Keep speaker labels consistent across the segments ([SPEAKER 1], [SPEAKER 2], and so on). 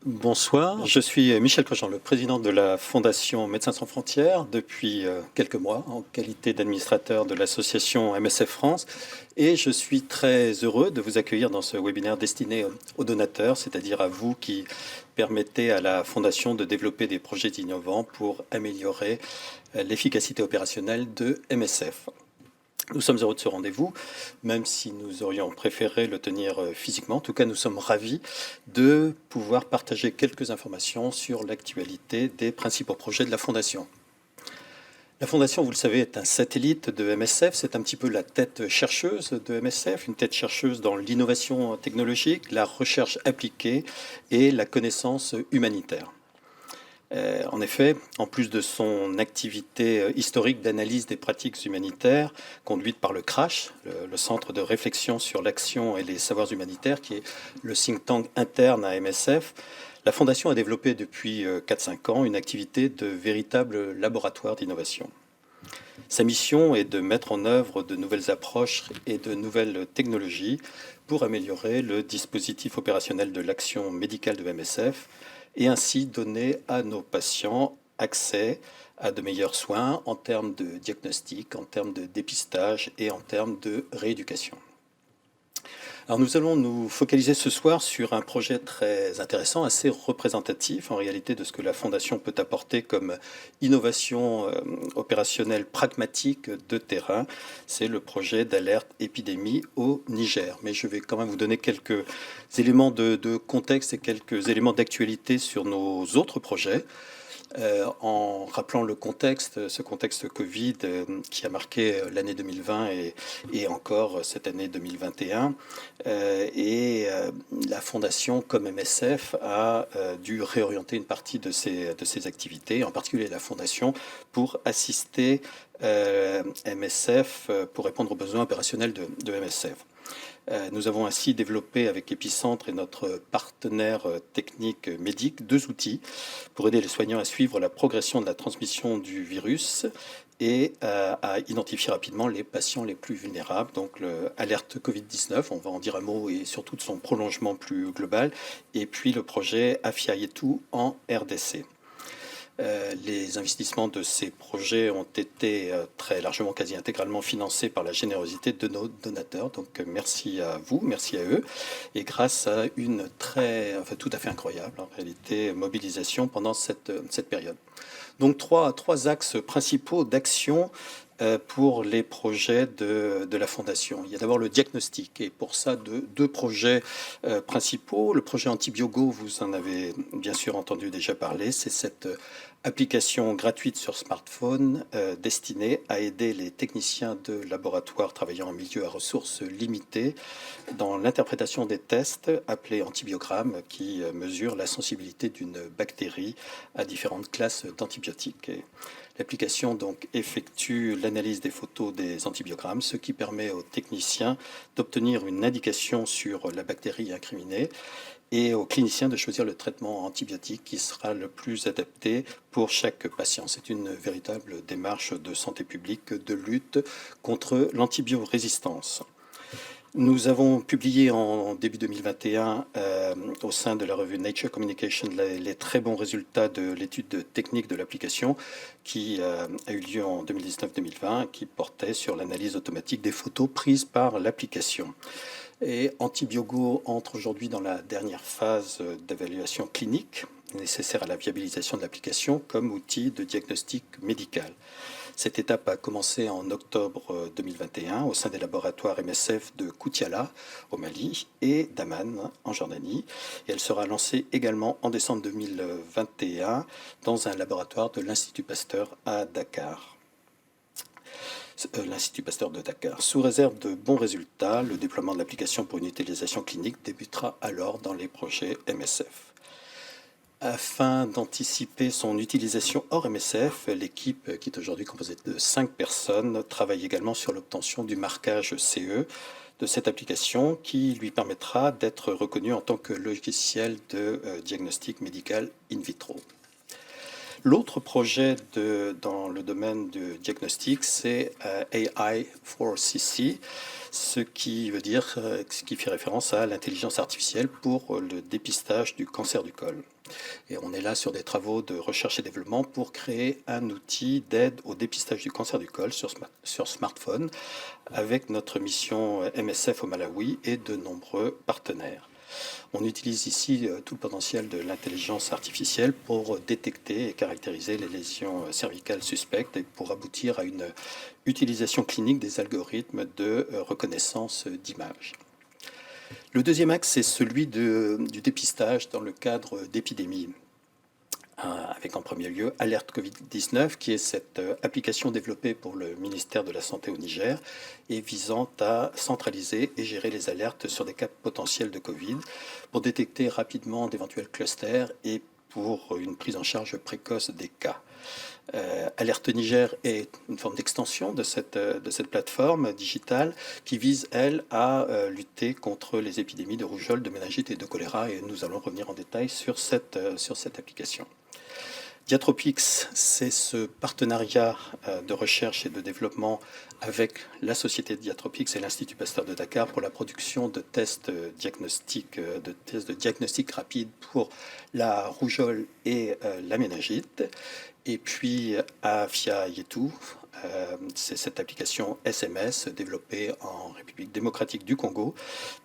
[SPEAKER 1] Bonsoir, je suis Michel Crochon, le président de la Fondation Médecins sans frontières depuis quelques mois en qualité d'administrateur de l'association MSF France et je suis très heureux de vous accueillir dans ce webinaire destiné aux donateurs, c'est-à-dire à vous qui permettez à la Fondation de développer des projets innovants pour améliorer l'efficacité opérationnelle de MSF. Nous sommes heureux de ce rendez-vous, même si nous aurions préféré le tenir physiquement. En tout cas, nous sommes ravis de pouvoir partager quelques informations sur l'actualité des principaux projets de la Fondation. La Fondation, vous le savez, est un satellite de MSF. C'est un petit peu la tête chercheuse de MSF, une tête chercheuse dans l'innovation technologique, la recherche appliquée et la connaissance humanitaire. En effet, en plus de son activité historique d'analyse des pratiques humanitaires conduite par le CRASH, le Centre de réflexion sur l'action et les savoirs humanitaires, qui est le think tank interne à MSF, la Fondation a développé depuis 4-5 ans une activité de véritable laboratoire d'innovation. Sa mission est de mettre en œuvre de nouvelles approches et de nouvelles technologies pour améliorer le dispositif opérationnel de l'action médicale de MSF et ainsi donner à nos patients accès à de meilleurs soins en termes de diagnostic, en termes de dépistage et en termes de rééducation. Alors nous allons nous focaliser ce soir sur un projet très intéressant, assez représentatif en réalité de ce que la Fondation peut apporter comme innovation opérationnelle pragmatique de terrain. C'est le projet d'alerte épidémie au Niger. Mais je vais quand même vous donner quelques éléments de contexte et quelques éléments d'actualité sur nos autres projets. En rappelant le contexte, ce contexte Covid qui a marqué l'année 2020 et encore cette année 2021. La Fondation, comme MSF, a dû réorienter une partie de ses activités, en particulier la Fondation, pour assister MSF, pour répondre aux besoins opérationnels de MSF. Nous avons ainsi développé avec Epicentre et notre partenaire technique Médic 2 outils pour aider les soignants à suivre la progression de la transmission du virus et à identifier rapidement les patients les plus vulnérables. Donc l'alerte Covid-19, on va en dire un mot, et surtout de son prolongement plus global, et puis le projet Afiayetu en RDC. Les investissements de ces projets ont été très largement, quasi intégralement financés par la générosité de nos donateurs. Donc merci à vous, merci à eux. Et grâce à une tout à fait incroyable, en réalité, mobilisation pendant cette période. Donc trois axes principaux d'action pour les projets de la Fondation. Il y a d'abord le diagnostic, et pour ça, deux projets principaux. Le projet Antibiogo, vous en avez bien sûr entendu déjà parler, c'est cette application gratuite sur smartphone destinée à aider les techniciens de laboratoire travaillant en milieu à ressources limitées dans l'interprétation des tests appelés antibiogrammes qui mesurent la sensibilité d'une bactérie à différentes classes d'antibiotiques. L'application donc effectue l'analyse des photos des antibiogrammes, ce qui permet aux techniciens d'obtenir une indication sur la bactérie incriminée et aux cliniciens de choisir le traitement antibiotique qui sera le plus adapté pour chaque patient. C'est une véritable démarche de santé publique de lutte contre l'antibiorésistance. Nous avons publié en début 2021 au sein de la revue Nature Communication les très bons résultats de l'étude technique de l'application qui a eu lieu en 2019-2020, qui portait sur l'analyse automatique des photos prises par l'application. Et Antibiogo entre aujourd'hui dans la dernière phase d'évaluation clinique nécessaire à la viabilisation de l'application comme outil de diagnostic médical. Cette étape a commencé en octobre 2021 au sein des laboratoires MSF de Koutiala au Mali et d'Amman en Jordanie. Et elle sera lancée également en décembre 2021 dans un laboratoire de l'Institut Pasteur à Dakar. L'Institut Pasteur de Dakar. Sous réserve de bons résultats, le déploiement de l'application pour une utilisation clinique débutera alors dans les projets MSF. Afin d'anticiper son utilisation hors MSF, l'équipe, qui est aujourd'hui composée de 5 personnes, travaille également sur l'obtention du marquage CE de cette application qui lui permettra d'être reconnue en tant que logiciel de diagnostic médical in vitro. L'autre projet dans le domaine du diagnostic, c'est AI for CC, ce qui veut dire, ce qui fait référence à l'intelligence artificielle pour le dépistage du cancer du col. Et on est là sur des travaux de recherche et développement pour créer un outil d'aide au dépistage du cancer du col sur smartphone avec notre mission MSF au Malawi et de nombreux partenaires. On utilise ici tout le potentiel de l'intelligence artificielle pour détecter et caractériser les lésions cervicales suspectes et pour aboutir à une utilisation clinique des algorithmes de reconnaissance d'images. Le deuxième axe, c'est celui du dépistage dans le cadre d'épidémies, avec en premier lieu Alerte Covid-19, qui est cette application développée pour le ministère de la Santé au Niger et visant à centraliser et gérer les alertes sur des cas potentiels de Covid pour détecter rapidement d'éventuels clusters et pour une prise en charge précoce des cas. Alerte Niger est une forme d'extension de cette plateforme digitale qui vise, elle, à lutter contre les épidémies de rougeole, de méningite et de choléra, et nous allons revenir en détail sur cette application. Diatropix, c'est ce partenariat de recherche et de développement avec la société Diatropix et l'Institut Pasteur de Dakar pour la production de tests de diagnostic rapide pour la rougeole et la méningite. Et puis Afia Yetu, c'est cette application SMS développée en République démocratique du Congo,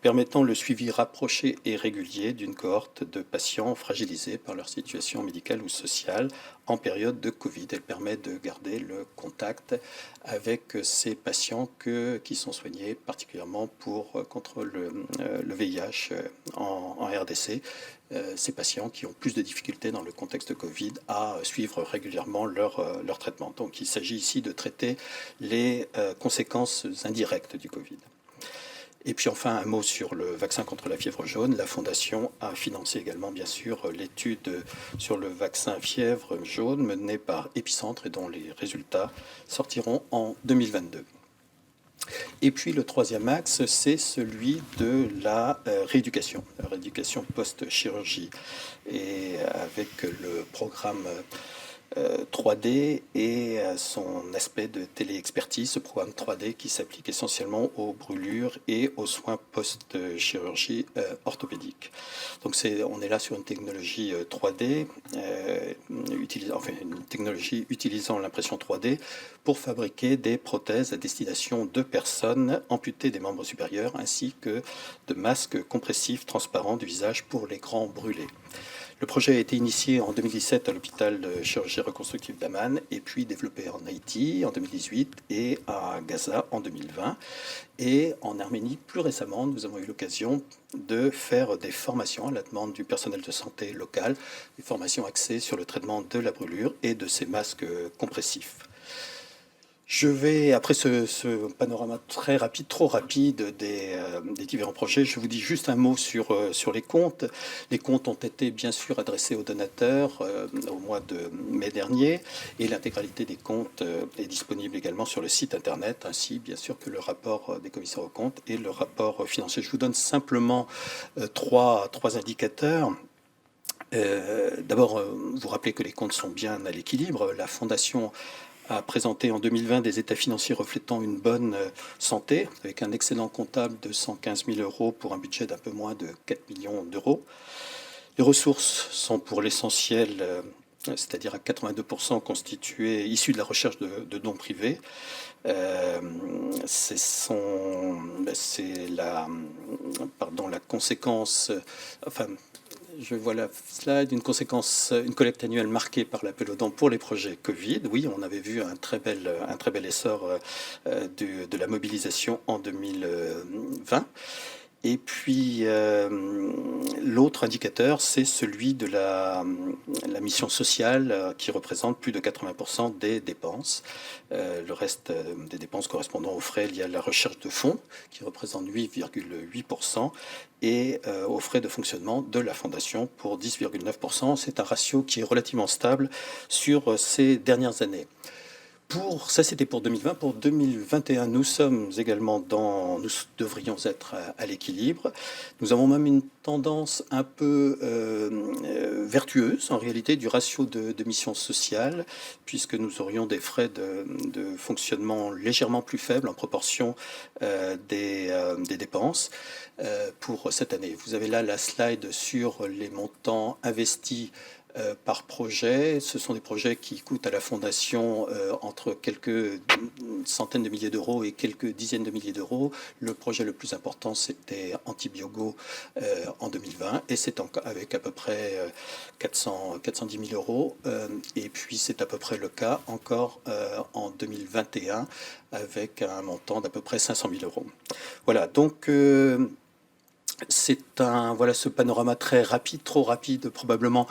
[SPEAKER 1] permettant le suivi rapproché et régulier d'une cohorte de patients fragilisés par leur situation médicale ou sociale en période de Covid. Elle permet de garder le contact avec ces patients qui sont soignés particulièrement contre le VIH en RDC. Ces patients qui ont plus de difficultés dans le contexte de Covid à suivre régulièrement leur traitement. Donc il s'agit ici de traiter les conséquences indirectes du Covid. Et puis enfin un mot sur le vaccin contre la fièvre jaune. La Fondation a financé également bien sûr l'étude sur le vaccin fièvre jaune menée par Epicentre et dont les résultats sortiront en 2022. Et puis le troisième axe, c'est celui de la rééducation post-chirurgie. Et avec le programme 3D et son aspect de télé-expertise, ce programme 3D qui s'applique essentiellement aux brûlures et aux soins post-chirurgie orthopédique. Donc on est là sur une technologie 3D, une technologie utilisant l'impression 3D pour fabriquer des prothèses à destination de personnes amputées des membres supérieurs ainsi que de masques compressifs transparents du visage pour les grands brûlés. Le projet a été initié en 2017 à l'hôpital de chirurgie reconstructive d'Amman et puis développé en Haïti en 2018 et à Gaza en 2020. Et en Arménie, plus récemment, nous avons eu l'occasion de faire des formations à la demande du personnel de santé local, des formations axées sur le traitement de la brûlure et de ces masques compressifs. Je vais, après ce panorama très rapide, trop rapide des différents projets, je vous dis juste un mot sur les comptes. Les comptes ont été bien sûr adressés aux donateurs au mois de mai dernier et l'intégralité des comptes est disponible également sur le site internet, ainsi bien sûr que le rapport des commissaires aux comptes et le rapport financier. Je vous donne simplement trois indicateurs. D'abord, vous rappelez que les comptes sont bien à l'équilibre. La Fondation a présenté en 2020 des états financiers reflétant une bonne santé, avec un excédent comptable de 115 000 euros pour un budget d'un peu moins de 4 millions d'euros. Les ressources sont pour l'essentiel, c'est-à-dire à 82% constituées, issues de la recherche de dons privés. C'est la conséquence, je vois la slide, une collecte annuelle marquée par l'appel aux dons pour les projets Covid. Oui, on avait vu un très bel essor de la mobilisation en 2020. Et puis l'autre indicateur, c'est celui de la mission sociale qui représente plus de 80% des dépenses. Le reste des dépenses correspondant aux frais liés à la recherche de fonds, qui représente 8,8%, et aux frais de fonctionnement de la Fondation pour 10,9%. C'est un ratio qui est relativement stable sur ces dernières années. Ça, c'était pour 2020. Pour 2021, nous devrions être à l'équilibre. Nous avons même une tendance un peu vertueuse, en réalité, du ratio de missions sociales, puisque nous aurions des frais de fonctionnement légèrement plus faibles en proportion des dépenses pour cette année. Vous avez là la slide sur les montants investis par projet. Ce sont des projets qui coûtent à la Fondation entre quelques centaines de milliers d'euros et quelques dizaines de milliers d'euros. Le projet le plus important, c'était Antibiogo en 2020, et c'est avec à peu près 410 000 euros. Et puis c'est à peu près le cas encore en 2021, avec un montant d'à peu près 500 000 euros. Voilà, donc voilà ce panorama très rapide, trop rapide probablement,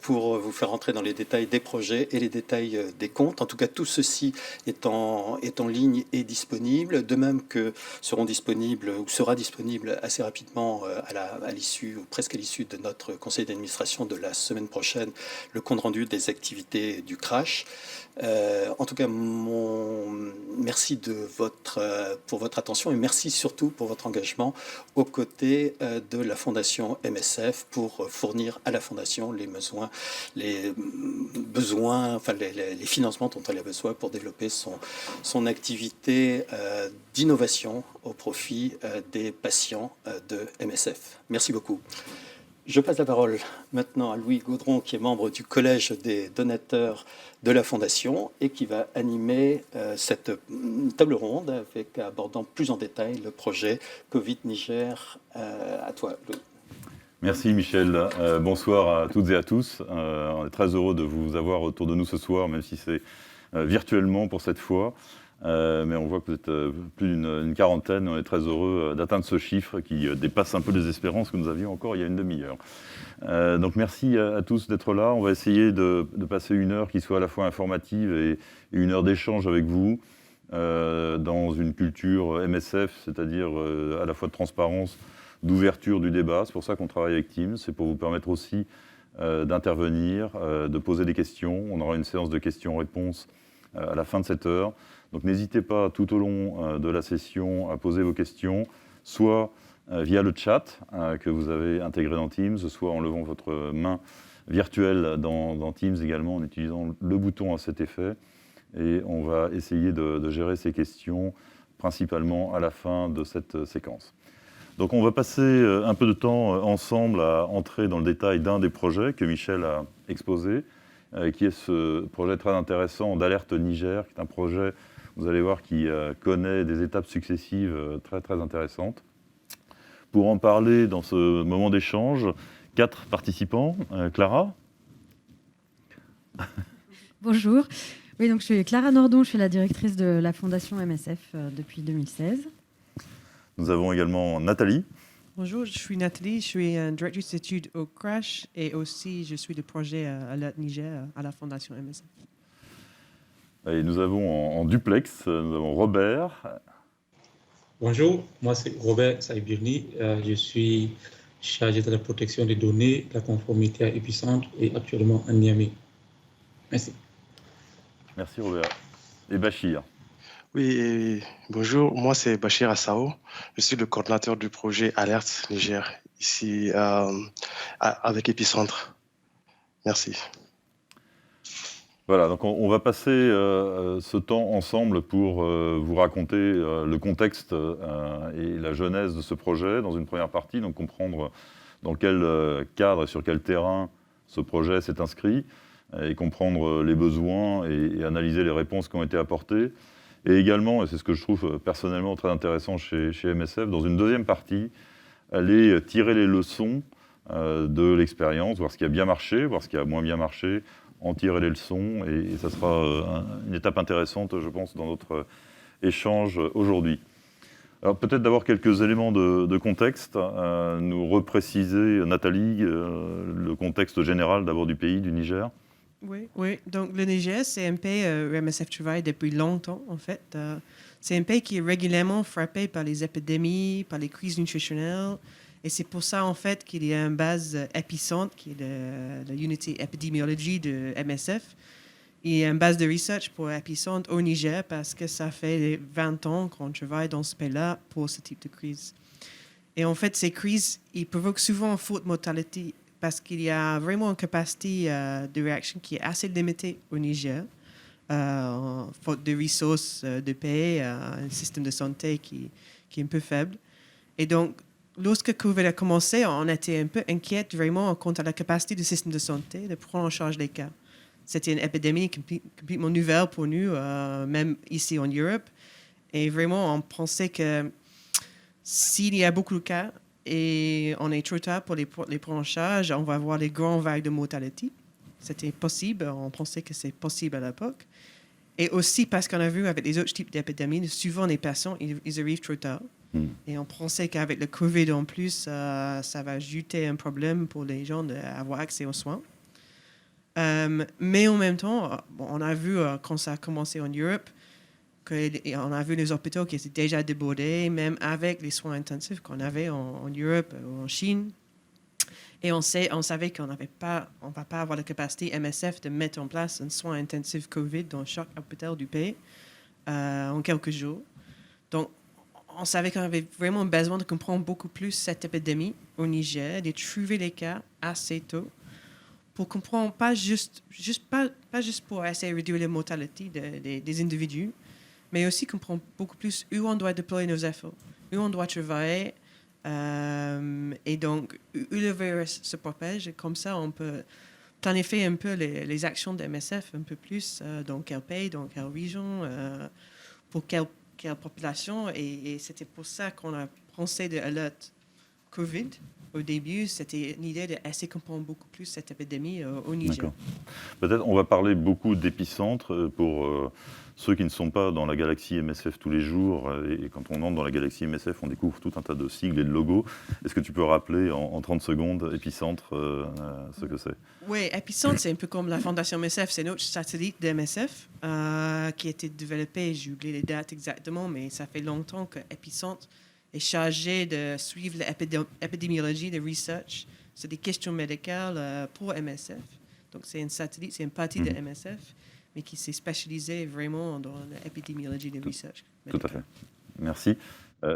[SPEAKER 1] pour vous faire entrer dans les détails des projets et les détails des comptes. En tout cas, tout ceci est en ligne et disponible, de même que sera disponible assez rapidement à l'issue, ou presque à l'issue de notre conseil d'administration de la semaine prochaine, le compte rendu des activités du crash. En tout cas, merci pour votre attention, et merci surtout pour votre engagement aux côtés de la Fondation MSF pour fournir à la Fondation les financements dont elle a besoin pour développer son activité d'innovation au profit des patients de MSF. Merci beaucoup. Je passe la parole maintenant à Louis Gaudron, qui est membre du collège des donateurs de la Fondation et qui va animer cette table ronde abordant plus en détail le projet Covid Niger. À toi, Louis.
[SPEAKER 2] Merci Michel. Bonsoir à toutes et à tous. On est très heureux de vous avoir autour de nous ce soir, même si c'est virtuellement pour cette fois. Mais on voit que vous êtes plus d'une quarantaine. On est très heureux d'atteindre ce chiffre qui dépasse un peu les espérances que nous avions encore il y a une demi-heure. Donc merci à tous d'être là. On va essayer de passer une heure qui soit à la fois informative et une heure d'échange avec vous dans une culture MSF, c'est-à-dire à la fois de transparence, d'ouverture du débat. C'est pour ça qu'on travaille avec Teams. C'est pour vous permettre aussi d'intervenir, de poser des questions. On aura une séance de questions-réponses à la fin de cette heure. Donc n'hésitez pas tout au long de la session à poser vos questions, soit via le chat que vous avez intégré dans Teams, soit en levant votre main virtuelle dans Teams également, en utilisant le bouton à cet effet. Et on va essayer de gérer ces questions principalement à la fin de cette séquence. Donc on va passer un peu de temps ensemble à entrer dans le détail d'un des projets que Michel a exposé, qui est ce projet très intéressant d'Alerte Niger, qui est un projet, vous allez voir, qui connaît des étapes successives très, très intéressantes. Pour en parler dans ce moment d'échange, 4 participants. Clara ?
[SPEAKER 3] Bonjour. Oui, donc je suis Clara Nordon, je suis la directrice de la Fondation MSF depuis 2016.
[SPEAKER 2] Nous avons également Nathalie.
[SPEAKER 4] Bonjour, je suis Nathalie, je suis directrice d'études au CRASH et aussi je suis le projet Alerte Niger à la Fondation MSF.
[SPEAKER 2] Et nous avons en duplex, nous avons Robert.
[SPEAKER 5] Bonjour, moi c'est Robert Saïbirni, je suis chargé de la protection des données, de la conformité à Epicentre et actuellement à Niamey. Merci.
[SPEAKER 2] Merci Robert. Et Bachir.
[SPEAKER 6] Oui, bonjour, moi c'est Bachir Assao, je suis le coordinateur du projet Alerte Niger, ici avec Epicentre. Merci.
[SPEAKER 2] Voilà, donc on va passer ce temps ensemble pour vous raconter le contexte et la genèse de ce projet dans une première partie, donc comprendre dans quel cadre et sur quel terrain ce projet s'est inscrit, et comprendre les besoins et analyser les réponses qui ont été apportées. Et également, et c'est ce que je trouve personnellement très intéressant chez MSF, dans une deuxième partie, aller tirer les leçons de l'expérience, voir ce qui a bien marché, voir ce qui a moins bien marché, en tirer les leçons, et ça sera une étape intéressante, je pense, dans notre échange aujourd'hui. Alors peut-être d'abord quelques éléments de contexte, nous repréciser, Nathalie, le contexte général d'abord du pays, du Niger.
[SPEAKER 4] Oui. Donc le Niger, c'est un pays où MSF travaille depuis longtemps, en fait. C'est un pays qui est régulièrement frappé par les épidémies, par les crises nutritionnelles. Et c'est pour ça, en fait, qu'il y a une base épicentre, qui est la unité épidémiologie de MSF, Il y a une base de research pour Epicentre au Niger parce que ça fait 20 ans qu'on travaille dans ce pays-là pour ce type de crise. Et en fait, ces crises, ils provoquent souvent une forte mortalité parce qu'il y a vraiment une capacité de réaction qui est assez limitée au Niger, faute de ressources de paix, un système de santé qui est un peu faible. Et donc, lorsque COVID a commencé, on était un peu inquiète vraiment quant à la capacité du système de santé de prendre en charge les cas. C'était une épidémie complètement nouvelle pour nous, même ici en Europe. Et vraiment, on pensait que s'il y a beaucoup de cas et on est trop tard pour les prendre en charge, on va avoir les grandes vagues de mortalité. C'était possible, on pensait que c'est possible à l'époque. Et aussi parce qu'on a vu avec les autres types d'épidémies, souvent les patients, ils arrivent trop tard. Et on pensait qu'avec le COVID en plus, ça va ajouter un problème pour les gens d'avoir accès aux soins. Mais en même temps, on a vu quand ça a commencé en Europe, on a vu les hôpitaux qui étaient déjà débordés, même avec les soins intensifs qu'on avait en Europe ou en Chine. Et on savait qu'on ne va pas avoir la capacité MSF de mettre en place un soin intensif COVID dans chaque hôpital du pays en quelques jours. Donc, on savait qu'on avait vraiment besoin de comprendre beaucoup plus cette épidémie au Niger, de trouver les cas assez tôt pour comprendre, pas juste pour essayer de réduire la mortalité des individus, mais aussi comprendre beaucoup plus où on doit déployer nos efforts, où on doit travailler, et donc où le virus se propage. Et comme ça, on peut planifier un peu les actions de MSF un peu plus, dans quel pays, dans quelle région, pour quelle population. Et c'était pour ça qu'on a pensé de Alert COVID. Au début, c'était une idée d'essayer de comprendre beaucoup plus cette épidémie au Niger.
[SPEAKER 2] D'accord. Peut-être on va parler beaucoup d'épicentre pour ceux qui ne sont pas dans la galaxie MSF tous les jours. Et quand on entre dans la galaxie MSF, on découvre tout un tas de sigles et de logos. Est-ce que tu peux rappeler en 30 secondes, épicentre, ce que c'est?
[SPEAKER 4] Oui, Epicentre, c'est un peu comme la Fondation MSF. C'est notre satellite de MSF qui a été développé. J'ai oublié les dates exactement, mais ça fait longtemps que Epicentre est chargé de suivre l'épidémiologie, de research. C'est des questions médicales pour MSF. Donc, c'est un satellite, c'est une partie de MSF, mais qui s'est spécialisé vraiment dans l'épidémiologie de research.
[SPEAKER 2] Tout à fait. Merci.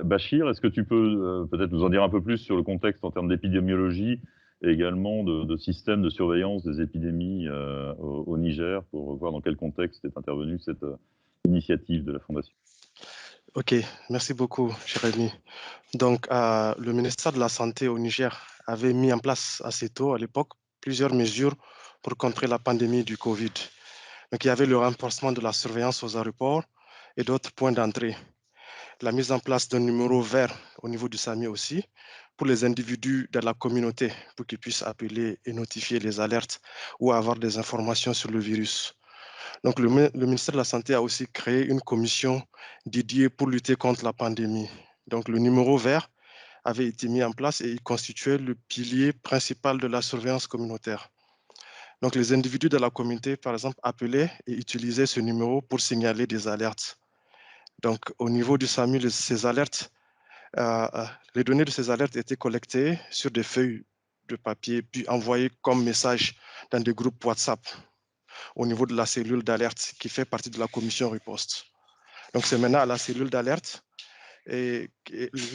[SPEAKER 2] Bachir, est-ce que tu peux peut-être nous en dire un peu plus sur le contexte en termes d'épidémiologie et également de système de surveillance des épidémies au Niger pour voir dans quel contexte est intervenue cette initiative de la Fondation?
[SPEAKER 6] Ok, merci beaucoup, Jérémy. Donc, le ministère de la Santé au Niger avait mis en place assez tôt, à l'époque, plusieurs mesures pour contrer la pandémie du Covid. Donc, il y avait le renforcement de la surveillance aux aéroports et d'autres points d'entrée. La mise en place d'un numéro vert au niveau du SAMI aussi, pour les individus de la communauté, pour qu'ils puissent appeler et notifier les alertes ou avoir des informations sur le virus. Donc, le ministère de la Santé a aussi créé une commission dédiée pour lutter contre la pandémie. Donc, le numéro vert avait été mis en place et il constituait le pilier principal de la surveillance communautaire. Donc, les individus de la communauté, par exemple, appelaient et utilisaient ce numéro pour signaler des alertes. Donc, au niveau du SAMU, ces alertes, les données de ces alertes étaient collectées sur des feuilles de papier, puis envoyées comme message dans des groupes WhatsApp au niveau de la cellule d'alerte qui fait partie de la commission riposte. Donc, c'est maintenant à la cellule d'alerte et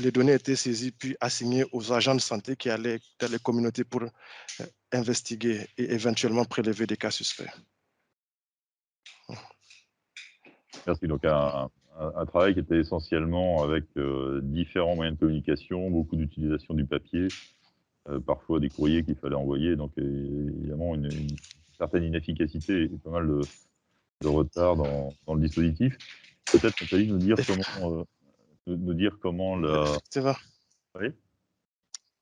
[SPEAKER 6] les données étaient saisies puis assignées aux agents de santé qui allaient dans les communautés pour investiguer et éventuellement prélever des cas suspects.
[SPEAKER 2] Merci. Donc, un travail qui était essentiellement avec différents moyens de communication, beaucoup d'utilisation du papier, parfois des courriers qu'il fallait envoyer. Donc, évidemment, une certaine inefficacité et pas mal de retard dans le dispositif. Peut-être, Nathalie, nous dire comment la...
[SPEAKER 6] Effectivement.
[SPEAKER 2] Oui.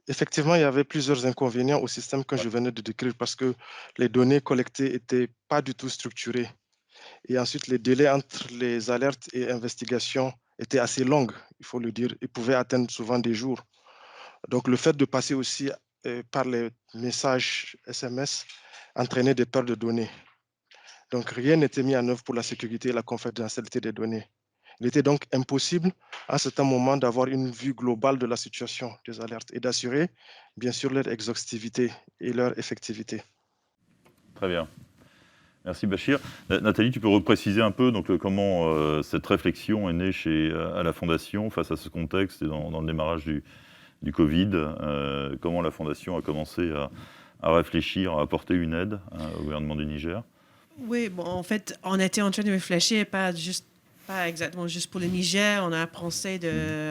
[SPEAKER 6] Effectivement, il y avait plusieurs inconvénients au système que je venais de décrire parce que les données collectées n'étaient pas du tout structurées. Et ensuite, les délais entre les alertes et investigations étaient assez longs, il faut le dire. Ils pouvaient atteindre souvent des jours. Donc, le fait de passer aussi par les messages SMS entraînait des pertes de données. Donc, rien n'était mis en œuvre pour la sécurité et la confidentialité des données. Il était donc impossible à un certain moment d'avoir une vue globale de la situation des alertes et d'assurer, bien sûr, leur exhaustivité et leur effectivité.
[SPEAKER 2] Très bien. Merci Bachir. Nathalie, tu peux repréciser un peu donc, comment cette réflexion est née à la Fondation face à ce contexte et dans le démarrage du Covid, comment la Fondation a commencé à réfléchir, à apporter une aide au gouvernement du Niger?
[SPEAKER 4] Oui, bon, en fait, on était en train de réfléchir, pas exactement juste pour le Niger. On a pensé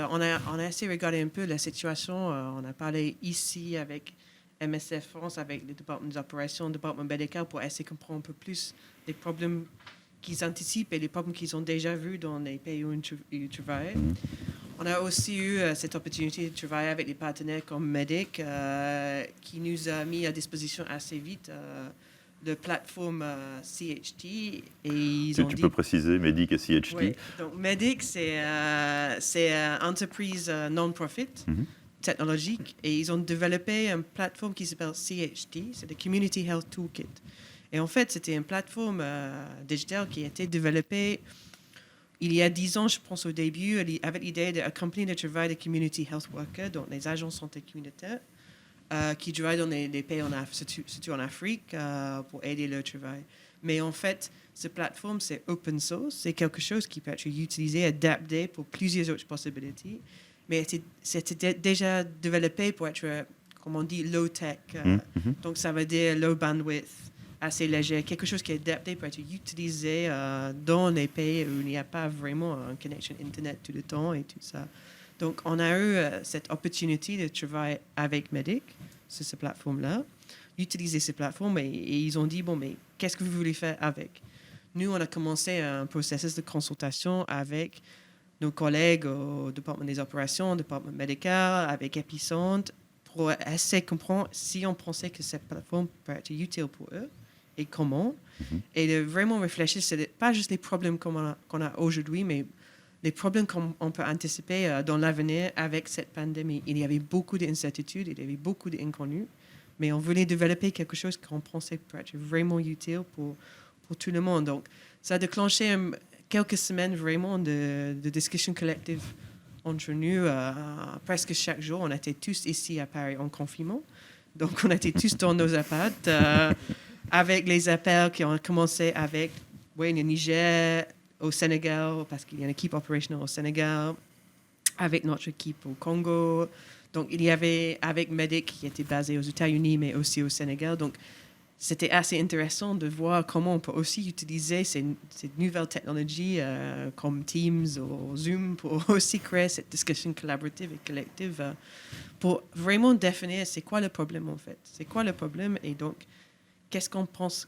[SPEAKER 4] on a essayé de regarder un peu la situation. On a parlé ici avec MSF France, avec le département des opérations, le département médical, pour essayer de comprendre un peu plus les problèmes qu'ils anticipent et les problèmes qu'ils ont déjà vus dans les pays où ils travaillent. On a aussi eu cette opportunité de travailler avec des partenaires comme MEDIC, qui nous a mis à disposition assez vite de plateforme CHT. Et ils ont
[SPEAKER 2] tu peux préciser MEDIC et CHT?
[SPEAKER 4] Oui, donc MEDIC, c'est une entreprise non-profit technologique, et ils ont développé une plateforme qui s'appelle CHT, c'est le Community Health Toolkit. Et en fait, c'était une plateforme digitale qui a été développée il y a 10 ans, je pense, au début, avec l'idée d'accompagner le travail des community health workers, donc les agents de santé communautaire, qui travaillent dans les pays, surtout en Afrique, pour aider leur travail. Mais en fait, cette plateforme, c'est open source, c'est quelque chose qui peut être utilisé, adapté pour plusieurs autres possibilités. Mais c'était déjà développé pour être, comme on dit, low-tech. Donc, ça veut dire low bandwidth, assez léger, quelque chose qui est adapté pour être utilisé dans les pays où il n'y a pas vraiment une connexion Internet tout le temps et tout ça. Donc, on a eu cette opportunité de travailler avec MEDIC sur cette plateforme-là, utiliser cette plateforme, et ils ont dit, bon, mais qu'est-ce que vous voulez faire avec? Nous, on a commencé un processus de consultation avec nos collègues au département des opérations, au département médical, avec Epicentre, pour essayer de comprendre si on pensait que cette plateforme peut être utile pour eux et comment. Et de vraiment réfléchir, ce n'est pas juste les problèmes qu'on a aujourd'hui, mais les problèmes qu'on peut anticiper dans l'avenir avec cette pandémie. Il y avait beaucoup d'incertitudes, il y avait beaucoup d'inconnus, mais on voulait développer quelque chose qu'on pensait peut être vraiment utile pour tout le monde. Donc, ça a déclenché quelques semaines vraiment de discussions collectives entre nous. Presque chaque jour, on était tous ici à Paris en confinement. Donc, on était tous dans nos appartes, avec les appels qui ont commencé avec le Niger, au Sénégal, parce qu'il y a une équipe opérationnelle au Sénégal, avec notre équipe au Congo. Donc, il y avait avec MEDIC qui était basé aux États-Unis, mais aussi au Sénégal. Donc, c'était assez intéressant de voir comment on peut aussi utiliser ces nouvelles technologies comme Teams ou Zoom pour aussi créer cette discussion collaborative et collective pour vraiment définir c'est quoi le problème en fait. C'est quoi le problème et donc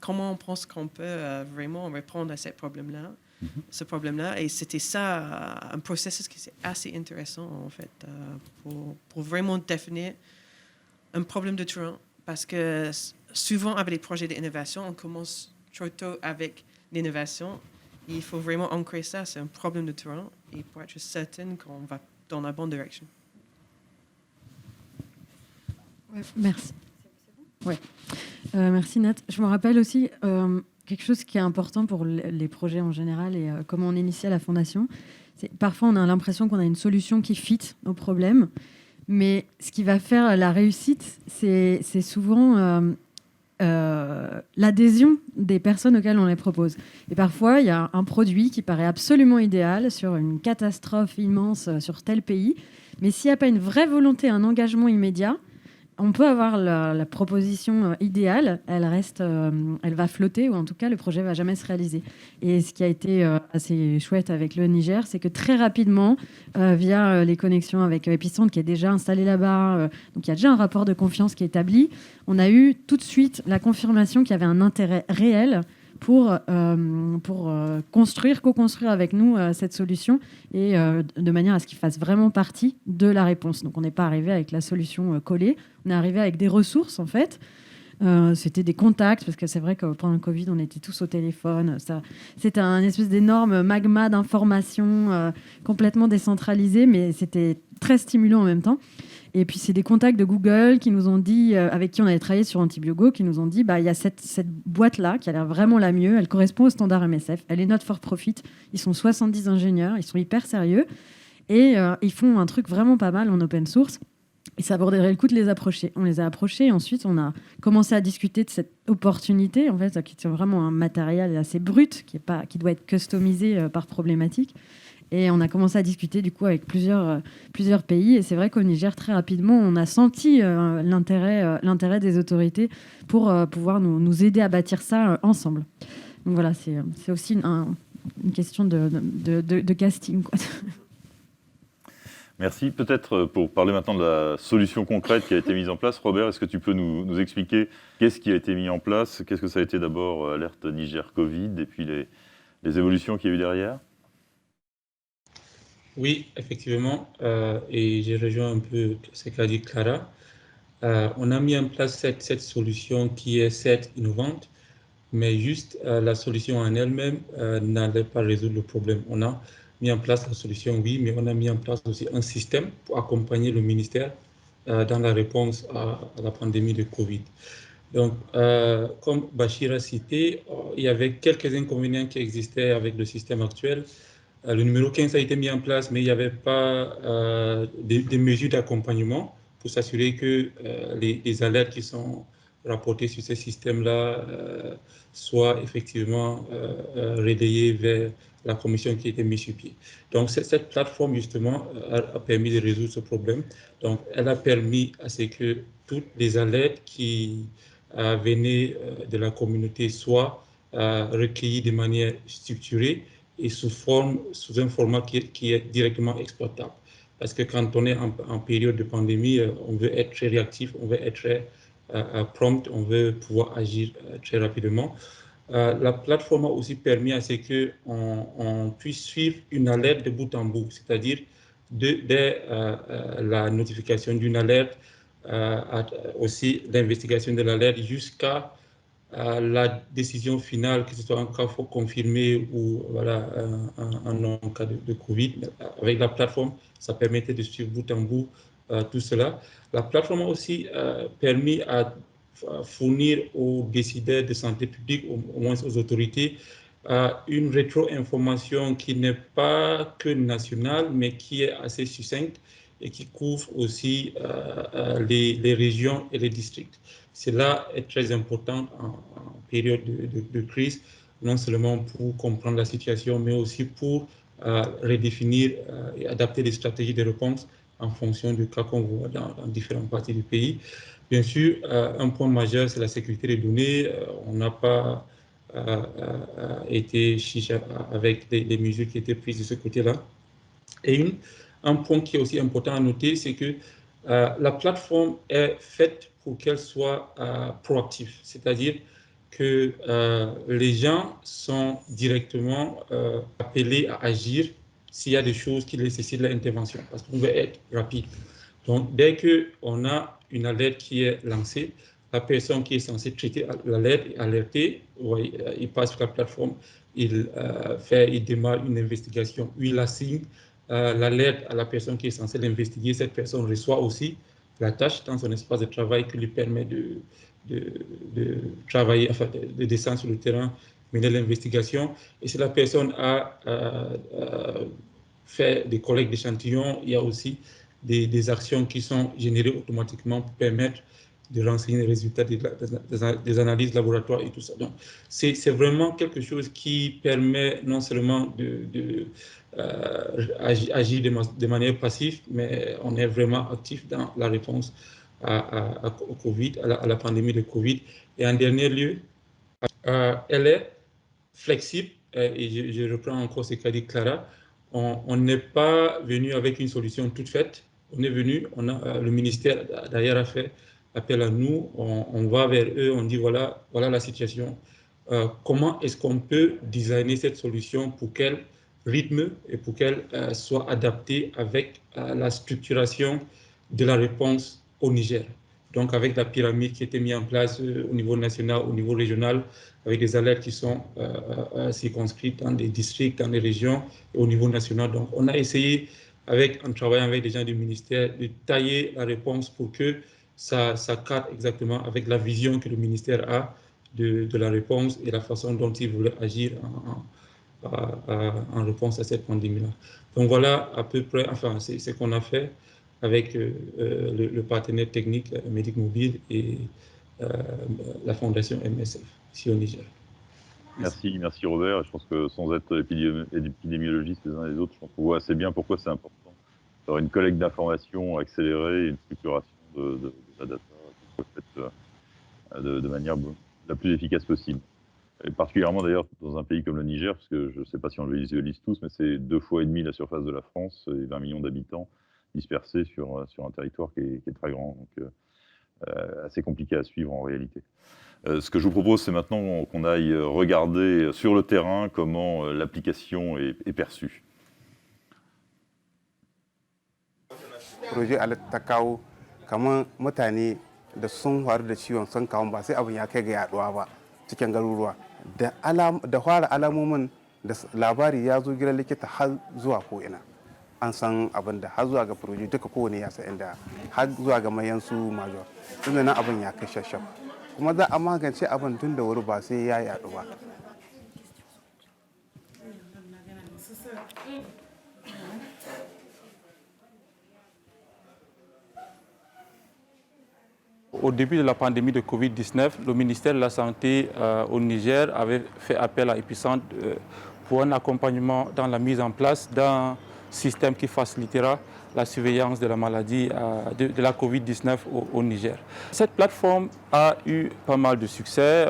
[SPEAKER 4] comment on pense qu'on peut vraiment répondre à ce problème-là. Et c'était ça, un processus qui est assez intéressant en fait pour vraiment définir un problème de terrain. Parce que souvent, avec les projets d'innovation, on commence trop tôt avec l'innovation. Il faut vraiment ancrer ça, c'est un problème de terrain, et pour être certain qu'on va dans la bonne direction.
[SPEAKER 3] Ouais, merci. Ouais. Merci Nat. Je me rappelle aussi quelque chose qui est important pour les projets en général et comment on initie à la Fondation. Parfois, on a l'impression qu'on a une solution qui fit au problème. Mais ce qui va faire la réussite, c'est souvent l'adhésion des personnes auxquelles on les propose. Et parfois, il y a un produit qui paraît absolument idéal sur une catastrophe immense sur tel pays. Mais s'il n'y a pas une vraie volonté, un engagement immédiat, on peut avoir la proposition idéale, elle va flotter, ou en tout cas, le projet ne va jamais se réaliser. Et ce qui a été assez chouette avec le Niger, c'est que très rapidement, via les connexions avec Epicentre, qui est déjà installé là-bas, donc il y a déjà un rapport de confiance qui est établi, on a eu tout de suite la confirmation qu'il y avait un intérêt réel pour co-construire avec nous cette solution et de manière à ce qu'il fasse vraiment partie de la réponse. Donc on n'est pas arrivé avec la solution collée, on est arrivé avec des ressources en fait. C'était des contacts, parce que c'est vrai que pendant le Covid, on était tous au téléphone. C'était un espèce d'énorme magma d'informations complètement décentralisé, mais c'était très stimulant en même temps. Et puis, c'est des contacts de Google qui nous ont dit, avec qui on avait travaillé sur Antibiogo, qui nous ont dit, il y a cette boîte-là qui a l'air vraiment la mieux, elle correspond au standard MSF, elle est not for profit, ils sont 70 ingénieurs, ils sont hyper sérieux, et ils font un truc vraiment pas mal en open source. Et ça vaudrait le coup de les approcher. On les a approchés et ensuite on a commencé à discuter de cette opportunité, en fait, qui est vraiment un matériel assez brut, qui doit être customisé par problématique. Et on a commencé à discuter du coup avec plusieurs pays. Et c'est vrai qu'au Niger, très rapidement, on a senti l'intérêt des autorités pour pouvoir nous aider à bâtir ça ensemble. Donc voilà, c'est aussi une question de casting, quoi.
[SPEAKER 2] Merci. Peut-être pour parler maintenant de la solution concrète qui a été mise en place, Robert, est-ce que tu peux nous expliquer qu'est-ce qui a été mis en place? Qu'est-ce que ça a été d'abord alerte Niger Covid et puis les évolutions qu'il y a eu derrière?
[SPEAKER 5] Oui, effectivement, et j'ai rejoint un peu ce qu'a dit Clara. On a mis en place cette solution qui est certes innovante, mais juste la solution en elle-même n'allait pas résoudre le problème. On a mis en place la solution, oui, mais on a mis en place aussi un système pour accompagner le ministère dans la réponse à la pandémie de Covid. Donc, comme Bachir a cité, il y avait quelques inconvénients qui existaient avec le système actuel. Le numéro 15 a été mis en place, mais il n'y avait pas des mesures d'accompagnement pour s'assurer que les alertes qui sont rapportées sur ces systèmes-là soient effectivement relayées vers la commission qui a été mise sur pied. Donc, cette plateforme, justement, a permis de résoudre ce problème. Donc, elle a permis à ce que toutes les alertes qui venaient de la communauté soient recueillies de manière structurée et sous un format qui est directement exploitable. Parce que quand on est en période de pandémie, on veut être très réactif, on veut être très prompt, on veut pouvoir agir très rapidement. La plateforme a aussi permis à ce qu'on puisse suivre une alerte de bout en bout, c'est-à-dire dès la notification d'une alerte, aussi l'investigation de l'alerte jusqu'à la décision finale, que ce soit un cas confirmé ou voilà, un non-cas de Covid. Avec la plateforme, ça permettait de suivre bout en bout tout cela. La plateforme a aussi permis à fournir aux décideurs de santé publique, au moins aux autorités, une rétro-information qui n'est pas que nationale, mais qui est assez succincte et qui couvre aussi les régions et les districts. Cela est très important en période de crise, non seulement pour comprendre la situation, mais aussi pour redéfinir et adapter les stratégies de réponse en fonction du cas qu'on voit dans différentes parties du pays. Bien sûr, un point majeur, c'est la sécurité des données. On n'a pas été chiche avec les mesures qui étaient prises de ce côté-là. Et un point qui est aussi important à noter, c'est que la plateforme est faite pour qu'elle soit proactive, c'est-à-dire que les gens sont directement appelés à agir s'il y a des choses qui nécessitent l'intervention, parce qu'on veut être rapide. Donc, dès qu'on a une alerte qui est lancée, la personne qui est censée traiter l'alerte est alertée, il passe sur la plateforme, il démarre une investigation, il assigne l'alerte à la personne qui est censée l'investiguer. Cette personne reçoit aussi la tâche dans son espace de travail qui lui permet de travailler, enfin de descendre sur le terrain, mener l'investigation. Et si la personne a fait des collectes d'échantillons, il y a aussi des actions qui sont générées automatiquement pour permettre de renseigner les résultats des analyses laboratoires et tout ça. Donc, c'est vraiment quelque chose qui permet non seulement agir de manière passive, mais on est vraiment actif dans la réponse au Covid, à la pandémie de Covid. Et en dernier lieu, elle est flexible, et je reprends encore ce qu'a dit Clara, on n'est pas venu avec une solution toute faite. On est venu, le ministère d'ailleurs a fait appel à nous, on va vers eux, on dit voilà la situation. Comment est-ce qu'on peut designer cette solution pour qu'elle rythme et pour qu'elle soit adaptée avec la structuration de la réponse au Niger. Donc avec la pyramide qui a été mise en place au niveau national, au niveau régional, avec des alertes qui sont circonscrites dans des districts, dans les régions et au niveau national. Donc on a essayé, en travaillant avec des gens du ministère, de tailler la réponse pour que ça cadre exactement avec la vision que le ministère a de la réponse et la façon dont il voulait agir en réponse à cette pandémie-là. Donc voilà à peu près, enfin c'est ce qu'on a fait avec le partenaire technique Médic Mobile et la fondation MSF ici au Niger.
[SPEAKER 2] Merci Robert. Je pense que sans être épidémiologiste les uns et les autres, je pense qu'on voit assez bien pourquoi c'est important d'avoir une collecte d'informations accélérée et une structuration de la data qui soit faite de manière la plus efficace possible. Et particulièrement d'ailleurs dans un pays comme le Niger, parce que je ne sais pas si on le visualise tous, mais c'est 2,5 fois la surface de la France et 20 millions d'habitants dispersés sur un territoire qui est très grand, donc assez compliqué à suivre en réalité. Ce que je vous propose, c'est maintenant qu'on aille regarder sur le terrain comment l'application est perçue.
[SPEAKER 7] Projet Alert ta kawo kamar mutane da sun faru da ciwon sun kawo ba sai abin ya kai ga yaduwa ba cikin garuruwa da fara alamomin da labari ya zo gidan likita har zuwa ko ina an san abin da har zuwa ga proje duka kowane ya san inda har zuwa ga mayansu major tunda nan abin ya kai shashaf kuma za a magance abin tun da wuri ba sai ya yadu ba.
[SPEAKER 8] Au début de la pandémie de Covid-19, le ministère de la Santé au Niger avait fait appel à Epicentre pour un accompagnement dans la mise en place d'un système qui facilitera la surveillance de la maladie de la Covid-19 au Niger. Cette plateforme a eu pas mal de succès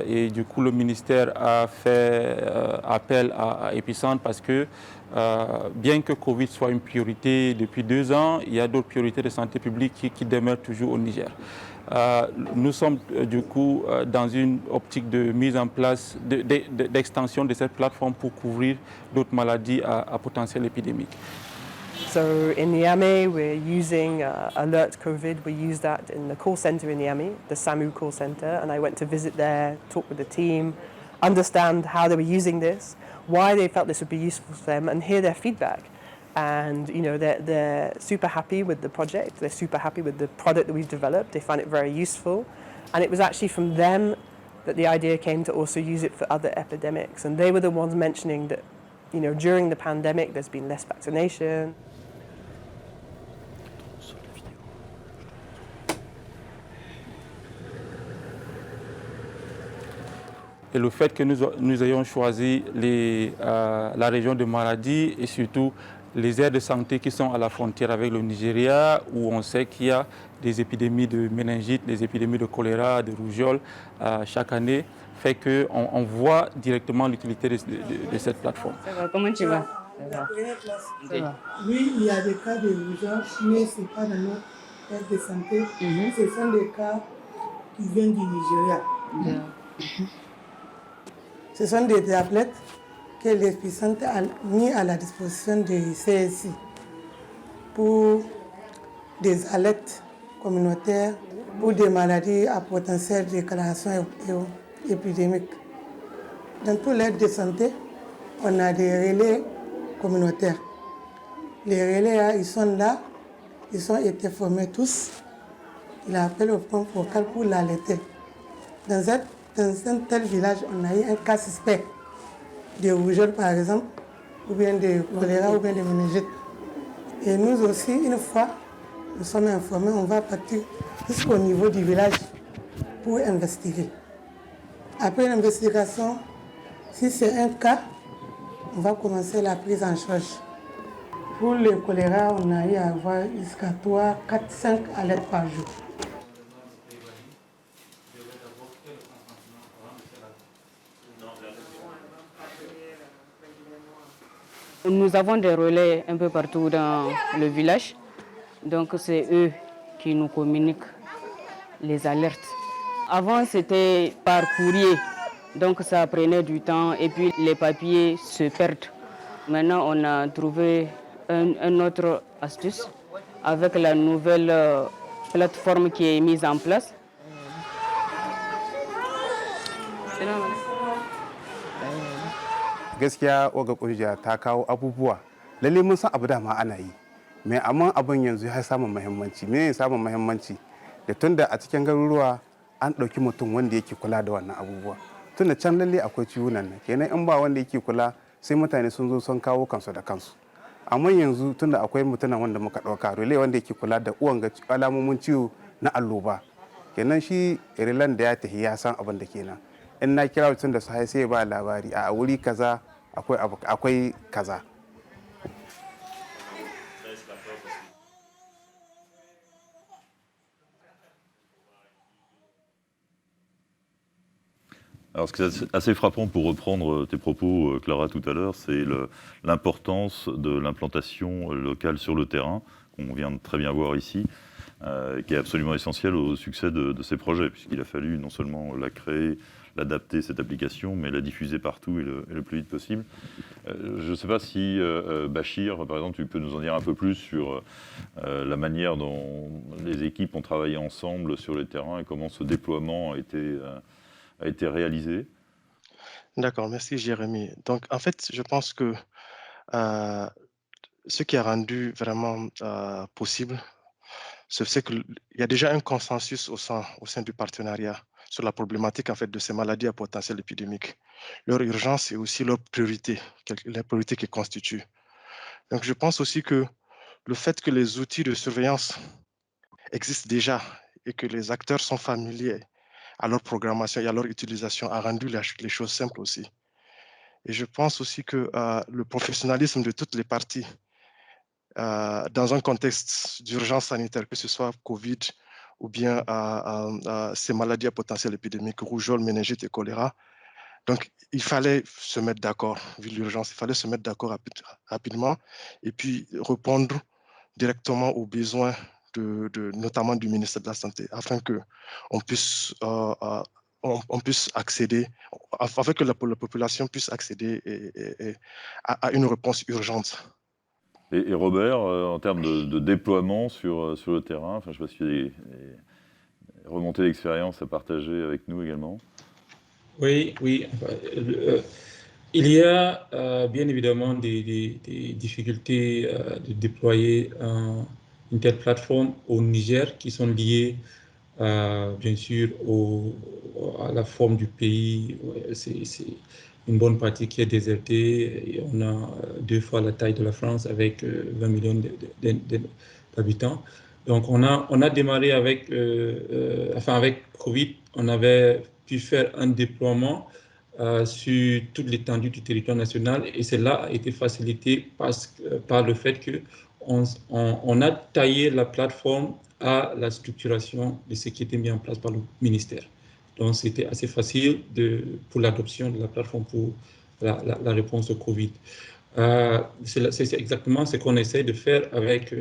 [SPEAKER 8] et du coup le ministère a fait appel à Epicentre parce que bien que Covid soit une priorité depuis 2 ans, il y a d'autres priorités de santé publique qui demeurent toujours au Niger. Nous sommes du coup dans une optique de mise en place, d'extension de cette plateforme pour couvrir d'autres maladies à potentiel épidémique.
[SPEAKER 9] So in Niamey, we're using Alert COVID. We use that in the call center in Niamey, the SAMU call center, and I went to visit there, talk with the team, understand how they were using this, why they felt this would be useful for them, and hear their feedback. And you know, they're super happy with the project. They're super happy with the product that we've developed. They find it very useful, and it was actually from them that the idea came to also use it for other epidemics. And they were the ones mentioning that, you know, during the pandemic, there's been less vaccination.
[SPEAKER 8] Et le fait que nous ayons choisi la région de Maradi et surtout les aires de santé qui sont à la frontière avec le Nigeria, où on sait qu'il y a des épidémies de méningite, des épidémies de choléra, de rougeole chaque année, fait qu'on voit directement l'utilité de cette plateforme.
[SPEAKER 10] Ça va, comment tu vas? Ça va. Oui, il y a des cas de rougeole, mais ce n'est pas dans notre aire de santé. Ce sont des cas qui viennent du Nigeria. Ce sont des tablettes que l'Epicentre a mis à la disposition des CSI pour des alertes communautaires, pour des maladies à potentiel de déclaration épidémique. Dans tous les aires de santé, on a des relais communautaires. Les relais, ils sont là, ils ont été formés tous. Ils appellent au point focal pour l'alerter. Dans un tel village, on a eu un cas suspect de rougeole, par exemple, ou bien de choléra, ou bien de méningite. Et nous aussi, une fois, nous sommes informés, on va partir jusqu'au niveau du village pour investiguer. Après l'investigation, si c'est un cas, on va commencer la prise en charge. Pour le choléra, on a eu à avoir jusqu'à 3, 4, 5 alertes par jour.
[SPEAKER 11] Nous avons des relais un peu partout dans le village, donc c'est eux qui nous communiquent les alertes. Avant c'était par courrier, donc ça prenait du temps et puis les papiers se perdent. Maintenant on a trouvé une autre astuce avec la nouvelle plateforme qui est mise en place.
[SPEAKER 7] Gaskiya waga kungiya ta kawo abubuwa lalle mun san abu da ma ana yi mai amma abin yanzu ya samu muhimmanci me ne samun muhimmanci da tunda a cikin garuruwa an ɗauki mutum wanda yake kula da wannan abubuwa tunda can lalle akwai ciwunan nan kenan in ba wanda yake kula sai mutane sun zo sun kawo kansu da kansu amma yanzu tunda akwai mutumin wanda muka ɗauka relay wanda yake kula da uwan ga alamomin ciwo na alloba kenan shi relan da ya tafi ya san abin da kenan in na kira mutum da sai ya ba labari a wuri kaza akwai kaza.
[SPEAKER 2] Alors, ce qui est assez frappant, pour reprendre tes propos, Clara, tout à l'heure, c'est l'importance de l'implantation locale sur le terrain, qu'on vient de très bien voir ici, qui est absolument essentielle au succès de ces projets, puisqu'il a fallu non seulement la créer, l'adapter, cette application, mais la diffuser partout et le plus vite possible. Je ne sais pas si, Bachir, par exemple, tu peux nous en dire un peu plus sur la manière dont les équipes ont travaillé ensemble sur les terrains et comment ce déploiement a été réalisé.
[SPEAKER 6] D'accord, merci Jérémy. Donc en fait, je pense que ce qui a rendu vraiment possible, c'est qu'il y a déjà un consensus au sein du partenariat sur la problématique en fait de ces maladies à potentiel épidémique, leur urgence et aussi leur priorité, les priorités qu'ils constituent. Donc je pense aussi que le fait que les outils de surveillance existent déjà et que les acteurs sont familiers à leur programmation et à leur utilisation a rendu les choses simples aussi. Et je pense aussi que le professionnalisme de toutes les parties dans un contexte d'urgence sanitaire, que ce soit Covid ou bien ces maladies à potentiel épidémique, rougeole, méningite et choléra, donc il fallait se mettre d'accord, vu l'urgence, il fallait se mettre d'accord rapidement et puis répondre directement aux besoins notamment du ministère de la Santé, afin qu'on puisse, accéder, afin que la population puisse accéder à une réponse urgente.
[SPEAKER 2] Et Robert, en termes de déploiement sur le terrain, enfin, je ne sais pas s'il y a des remontées d'expérience à partager avec nous également.
[SPEAKER 5] Oui. Il y a bien évidemment des difficultés de déployer une telle plateforme au Niger qui sont liées bien sûr à la forme du pays. C'est une bonne partie qui est désertée. Et on a 2 fois la taille de la France avec 20 millions d'habitants. Donc on a démarré avec Covid, on avait pu faire un déploiement sur toute l'étendue du territoire national et cela a été facilité par le fait qu'on a taillé la plateforme à la structuration de ce qui était mis en place par le ministère. Donc c'était assez facile pour l'adoption de la plateforme pour la réponse au Covid. C'est exactement ce qu'on essaie de faire avec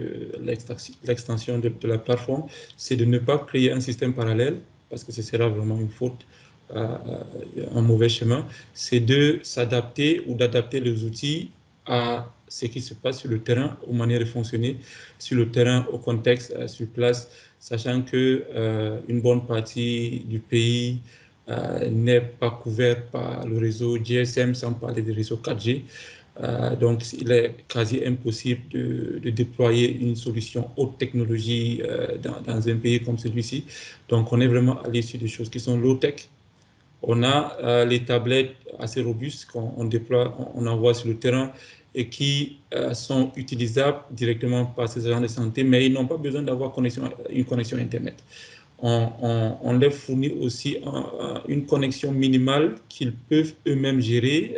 [SPEAKER 5] l'extension de la plateforme, c'est de ne pas créer un système parallèle, parce que ce sera vraiment une faute, un mauvais chemin, c'est de s'adapter ou d'adapter les outils à ce qui se passe sur le terrain, aux manières de fonctionner sur le terrain, au contexte sur place, sachant qu'une bonne partie du pays n'est pas couvert par le réseau GSM, sans parler des réseaux 4G. Donc, il est quasi impossible de déployer une solution haute technologie dans un pays comme celui-ci. Donc, on est vraiment allé sur des choses qui sont low-tech. On a les tablettes assez robustes qu'on déploie, on envoie sur le terrain et qui sont utilisables directement par ces agents de santé, mais ils n'ont pas besoin d'avoir une connexion Internet. On leur fournit aussi une connexion minimale qu'ils peuvent eux-mêmes gérer,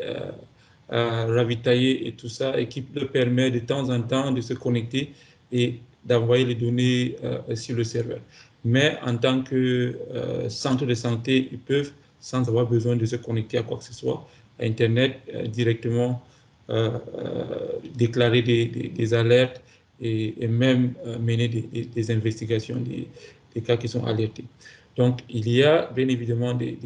[SPEAKER 5] ravitailler et tout ça, et qui leur permet de temps en temps de se connecter et d'envoyer les données sur le serveur. Mais en tant que centre de santé, ils peuvent, sans avoir besoin de se connecter à quoi que ce soit, à Internet, directement déclarer des alertes et même mener des investigations des cas qui sont alertés. Donc, il y a bien évidemment des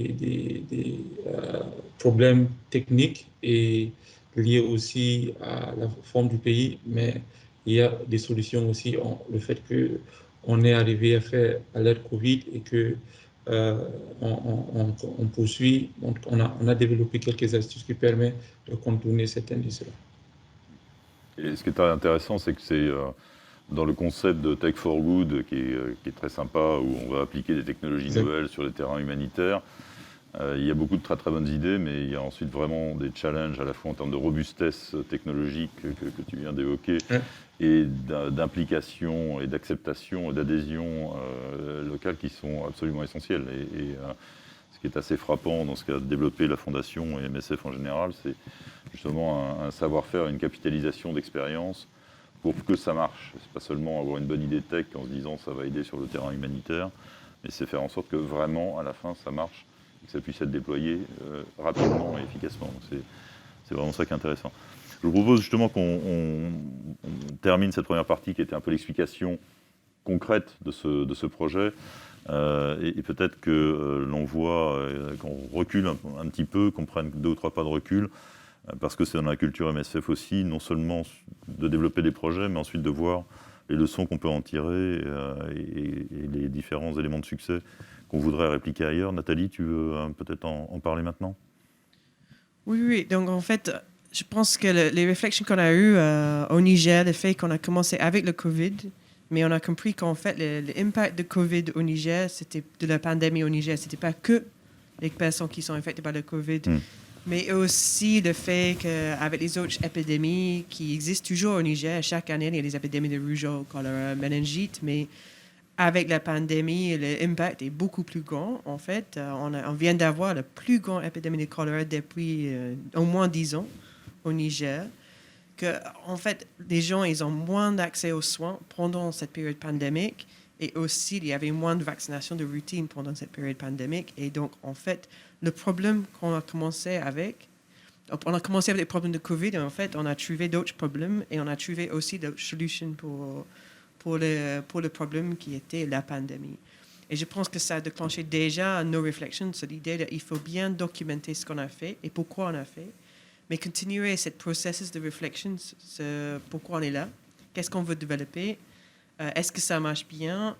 [SPEAKER 5] problèmes techniques et liés aussi à la forme du pays, mais il y a des solutions aussi. Le fait qu'on est arrivé à faire alerte Covid et que on poursuit, donc on a développé quelques astuces qui permettent de contourner certains de cela.
[SPEAKER 2] Et ce qui est intéressant, c'est que c'est dans le concept de Tech for Good, qui est très sympa, où on va appliquer des technologies nouvelles sur les terrains humanitaires, Il y a beaucoup de très très bonnes idées, mais il y a ensuite vraiment des challenges à la fois en termes de robustesse technologique que tu viens d'évoquer, et d'implication et d'acceptation et d'adhésion locale qui sont absolument essentielles. Ce qui est assez frappant dans ce qu'a développé la Fondation et MSF en général, c'est justement un savoir-faire, une capitalisation d'expérience pour que ça marche. C'est pas seulement avoir une bonne idée tech en se disant ça va aider sur le terrain humanitaire, mais c'est faire en sorte que vraiment, à la fin, ça marche, et que ça puisse être déployé rapidement et efficacement. C'est vraiment ça qui est intéressant. Je vous propose justement qu'on termine cette première partie qui était un peu l'explication concrète de ce projet. Et peut-être que l'on voit, qu'on recule un petit peu, qu'on prenne 2 ou 3 pas de recul, parce que c'est dans la culture MSF aussi, non seulement de développer des projets, mais ensuite de voir les leçons qu'on peut en tirer et les différents éléments de succès qu'on voudrait répliquer ailleurs. Nathalie, tu veux peut-être en parler maintenant ?
[SPEAKER 4] Oui. Donc, en fait, je pense que les réflexions qu'on a eues au Niger, le fait qu'on a commencé avec le COVID, mais on a compris qu'en fait, l'impact de COVID au Niger, de la pandémie au Niger, c'était pas que les personnes qui sont infectées par le COVID, mais aussi le fait qu'avec les autres épidémies qui existent toujours au Niger, chaque année, il y a des épidémies de rougeole, choléra, méningite, mais avec la pandémie, l'impact est beaucoup plus grand. En fait, on vient d'avoir la plus grande épidémie de choléra depuis au moins 10 ans au Niger. En fait, les gens, ils ont moins d'accès aux soins pendant cette période pandémique, et aussi, il y avait moins de vaccinations de routine pendant cette période pandémique. Et donc, en fait, le problème qu'on a commencé avec, on a commencé avec les problèmes de COVID, et en fait, on a trouvé d'autres problèmes, et on a trouvé aussi d'autres solutions pour le problème qui était la pandémie. Et je pense que ça a déclenché déjà nos réflexions sur l'idée qu'il faut bien documenter ce qu'on a fait et pourquoi on a fait, mais continuer ce processus de réflexion sur pourquoi on est là, qu'est-ce qu'on veut développer, est-ce que ça marche bien,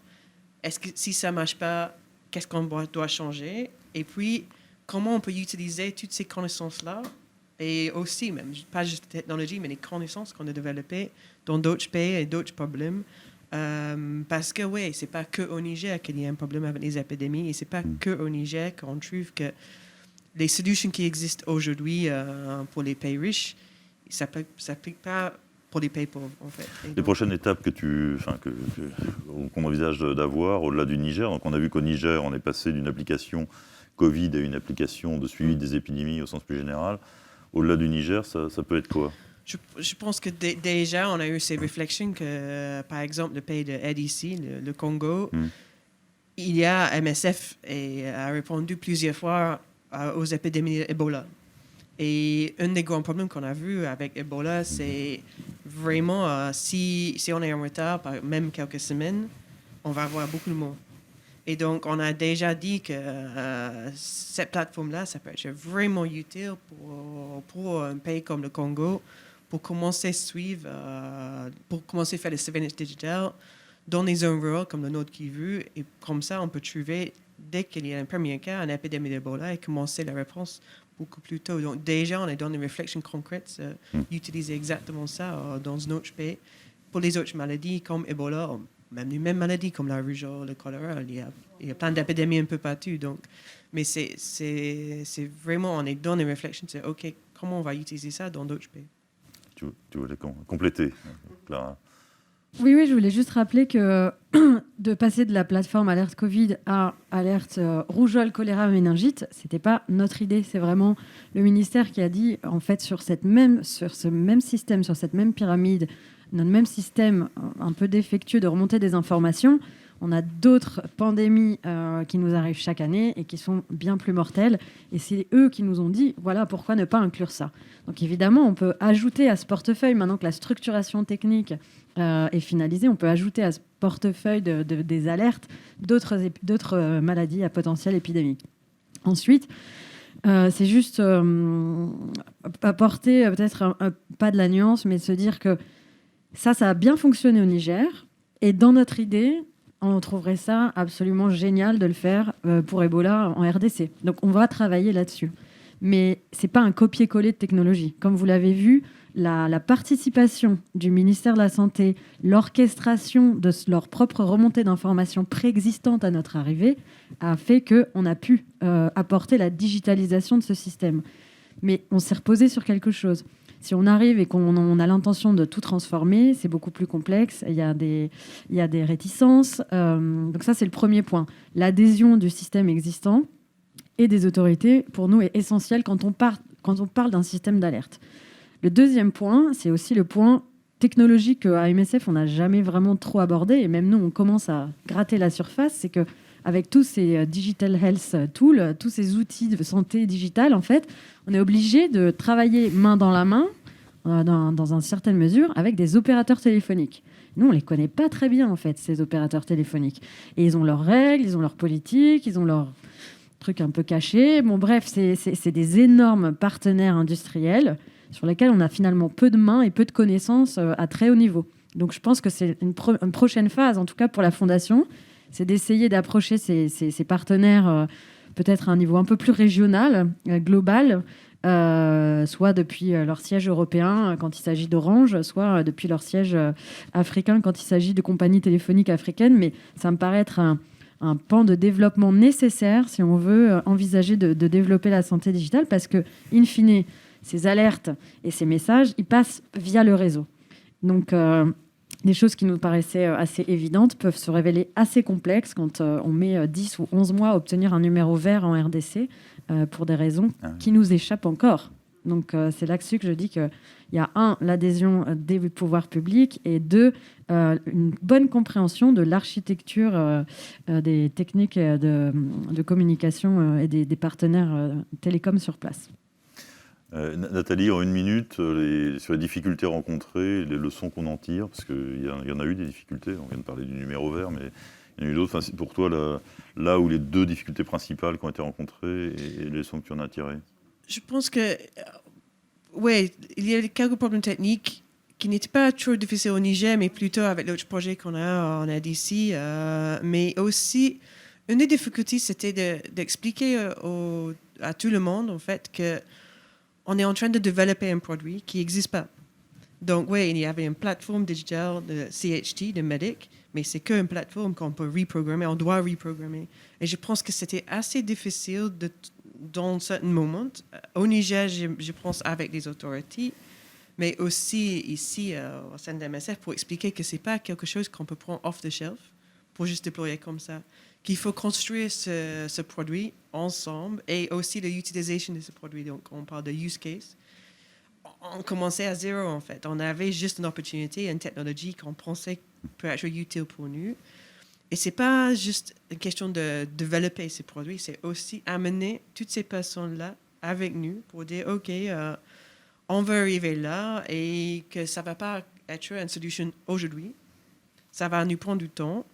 [SPEAKER 4] si ça ne marche pas, qu'est-ce qu'on doit changer, et puis comment on peut utiliser toutes ces connaissances-là, et aussi, même, pas juste la technologie, mais les connaissances qu'on a développées dans d'autres pays et d'autres problèmes. Parce que, oui, ce n'est pas qu'au Niger qu'il y a un problème avec les épidémies, et ce n'est pas qu'au Niger qu'on trouve que les solutions qui existent aujourd'hui pour les pays riches, ça ne s'applique pas pour les pays pauvres, en fait.
[SPEAKER 2] Les prochaines étapes qu'on envisage d'avoir au-delà du Niger, donc on a vu qu'au Niger, on est passé d'une application Covid à une application de suivi des épidémies au sens plus général. Au-delà du Niger, ça peut être quoi ?
[SPEAKER 4] Je pense que déjà, on a eu ces réflexions que, par exemple, le pays de RDC, le Congo, il y a MSF a répondu plusieurs fois aux épidémies d'Ebola. Et un des grands problèmes qu'on a vu avec Ebola, c'est vraiment, si on est en retard, par même quelques semaines, on va avoir beaucoup de morts. Et donc, on a déjà dit que cette plateforme-là, ça peut être vraiment utile pour un pays comme le Congo, pour commencer à suivre, pour commencer à faire le surveillance digital dans les zones rurales comme le nôtre qui veut. Et comme ça, on peut trouver, dès qu'il y a un premier cas, une épidémie d'Ebola, et commencer la réponse beaucoup plus tôt. Donc déjà, on est dans des réflexions concrètes d'utiliser exactement ça dans notre pays. Pour les autres maladies comme Ebola, même les mêmes maladies comme la rougeole, le choléra, il y a plein d'épidémies un peu partout. Donc, mais c'est vraiment, on est dans des réflexions, c'est OK, comment on va utiliser ça dans d'autres pays.
[SPEAKER 2] Tu voulais compléter, Clara?
[SPEAKER 3] Oui, je voulais juste rappeler que de passer de la plateforme Alerte Covid à Alerte rougeole, choléra, méningite, c'était pas notre idée. C'est vraiment le ministère qui a dit, en fait, sur ce même système, sur cette même pyramide, notre même système un peu défectueux de remonter des informations, on a d'autres pandémies qui nous arrivent chaque année et qui sont bien plus mortelles. Et c'est eux qui nous ont dit, voilà, pourquoi ne pas inclure ça. Donc évidemment, on peut ajouter à ce portefeuille, maintenant que la structuration technique est finalisée, on peut ajouter à ce portefeuille des alertes d'autres maladies à potentiel épidémique. Ensuite, c'est juste apporter peut-être pas de la nuance, mais se dire que ça a bien fonctionné au Niger. Et dans notre idée, on trouverait ça absolument génial de le faire pour Ebola en RDC. Donc on va travailler là-dessus. mais ce n'est pas un copier-coller de technologie. Comme vous l'avez vu, la participation du ministère de la Santé, l'orchestration de leur propre remontée d'informations préexistantes à notre arrivée a fait qu'on a pu apporter la digitalisation de ce système. Mais on s'est reposé sur quelque chose. Si on arrive et qu'on a l'intention de tout transformer, c'est beaucoup plus complexe. Il y a des réticences. Donc ça, c'est le premier point. L'adhésion du système existant et des autorités, pour nous, est essentielle quand on parle d'un système d'alerte. Le deuxième point, c'est aussi le point technologique qu'à MSF, on n'a jamais vraiment trop abordé. Et même nous, on commence à gratter la surface. C'est qu'avec tous ces digital health tools, tous ces outils de santé digitale, en fait, on est obligé de travailler main dans la main, dans une certaine mesure, avec des opérateurs téléphoniques. Nous, on ne les connaît pas très bien, en fait, ces opérateurs téléphoniques. Et ils ont leurs règles, ils ont leurs politiques, ils ont leurs trucs un peu cachés. Bon, bref, c'est des énormes partenaires industriels sur lesquels on a finalement peu de mains et peu de connaissances à très haut niveau. Donc, je pense que c'est une prochaine phase, en tout cas pour la Fondation, c'est d'essayer d'approcher ces partenaires peut-être à un niveau un peu plus régional, global, soit depuis leur siège européen quand il s'agit d'Orange, soit depuis leur siège africain quand il s'agit de compagnies téléphoniques africaines. Mais ça me paraît être un pan de développement nécessaire si on veut envisager de développer la santé digitale, parce que, in fine, ces alertes et ces messages, ils passent via le réseau. Donc, des choses qui nous paraissaient assez évidentes peuvent se révéler assez complexes quand on met 10 ou 11 mois à obtenir un numéro vert en RDC pour des raisons qui nous échappent encore. Donc, c'est là-dessus que je dis qu'il y a, 1, l'adhésion des pouvoirs publics, et 2, une bonne compréhension de l'architecture des techniques de communication et des partenaires télécoms sur place.
[SPEAKER 2] Nathalie, en 1 minute, sur les difficultés rencontrées, les leçons qu'on en tire, parce qu'il y en a eu des difficultés, on vient de parler du numéro vert, mais il y en a eu d'autres. Enfin, pour toi, là où les 2 difficultés principales qui ont été rencontrées et les leçons que tu en as tirées?
[SPEAKER 4] Je pense que, oui, il y a quelques problèmes techniques qui n'étaient pas trop difficiles au Niger, mais plutôt avec l'autre projet qu'on a en RDC. Mais aussi, une des difficultés, c'était d'expliquer à tout le monde, en fait, que on est en train de développer un produit qui n'existe pas. Donc, oui, il y avait une plateforme digitale de CHT, de Medic, mais c'est qu'une plateforme qu'on peut reprogrammer, on doit reprogrammer. Et je pense que c'était assez difficile dans certains moments, au Niger, je pense, avec les autorités, mais aussi ici, au sein de MSF, pour expliquer que ce n'est pas quelque chose qu'on peut prendre off the shelf pour juste déployer comme ça. Qu'il faut construire ce produit ensemble, et aussi l'utilisation de ce produit. Donc, on parle de use case. On commençait à zéro, en fait. On avait juste une opportunité, une technologie qu'on pensait peut être utile pour nous. Et ce n'est pas juste une question de développer ces produits, c'est aussi amener toutes ces personnes-là avec nous pour dire, OK, on va arriver là, et que ça ne va pas être une solution aujourd'hui. Ça va nous prendre du temps.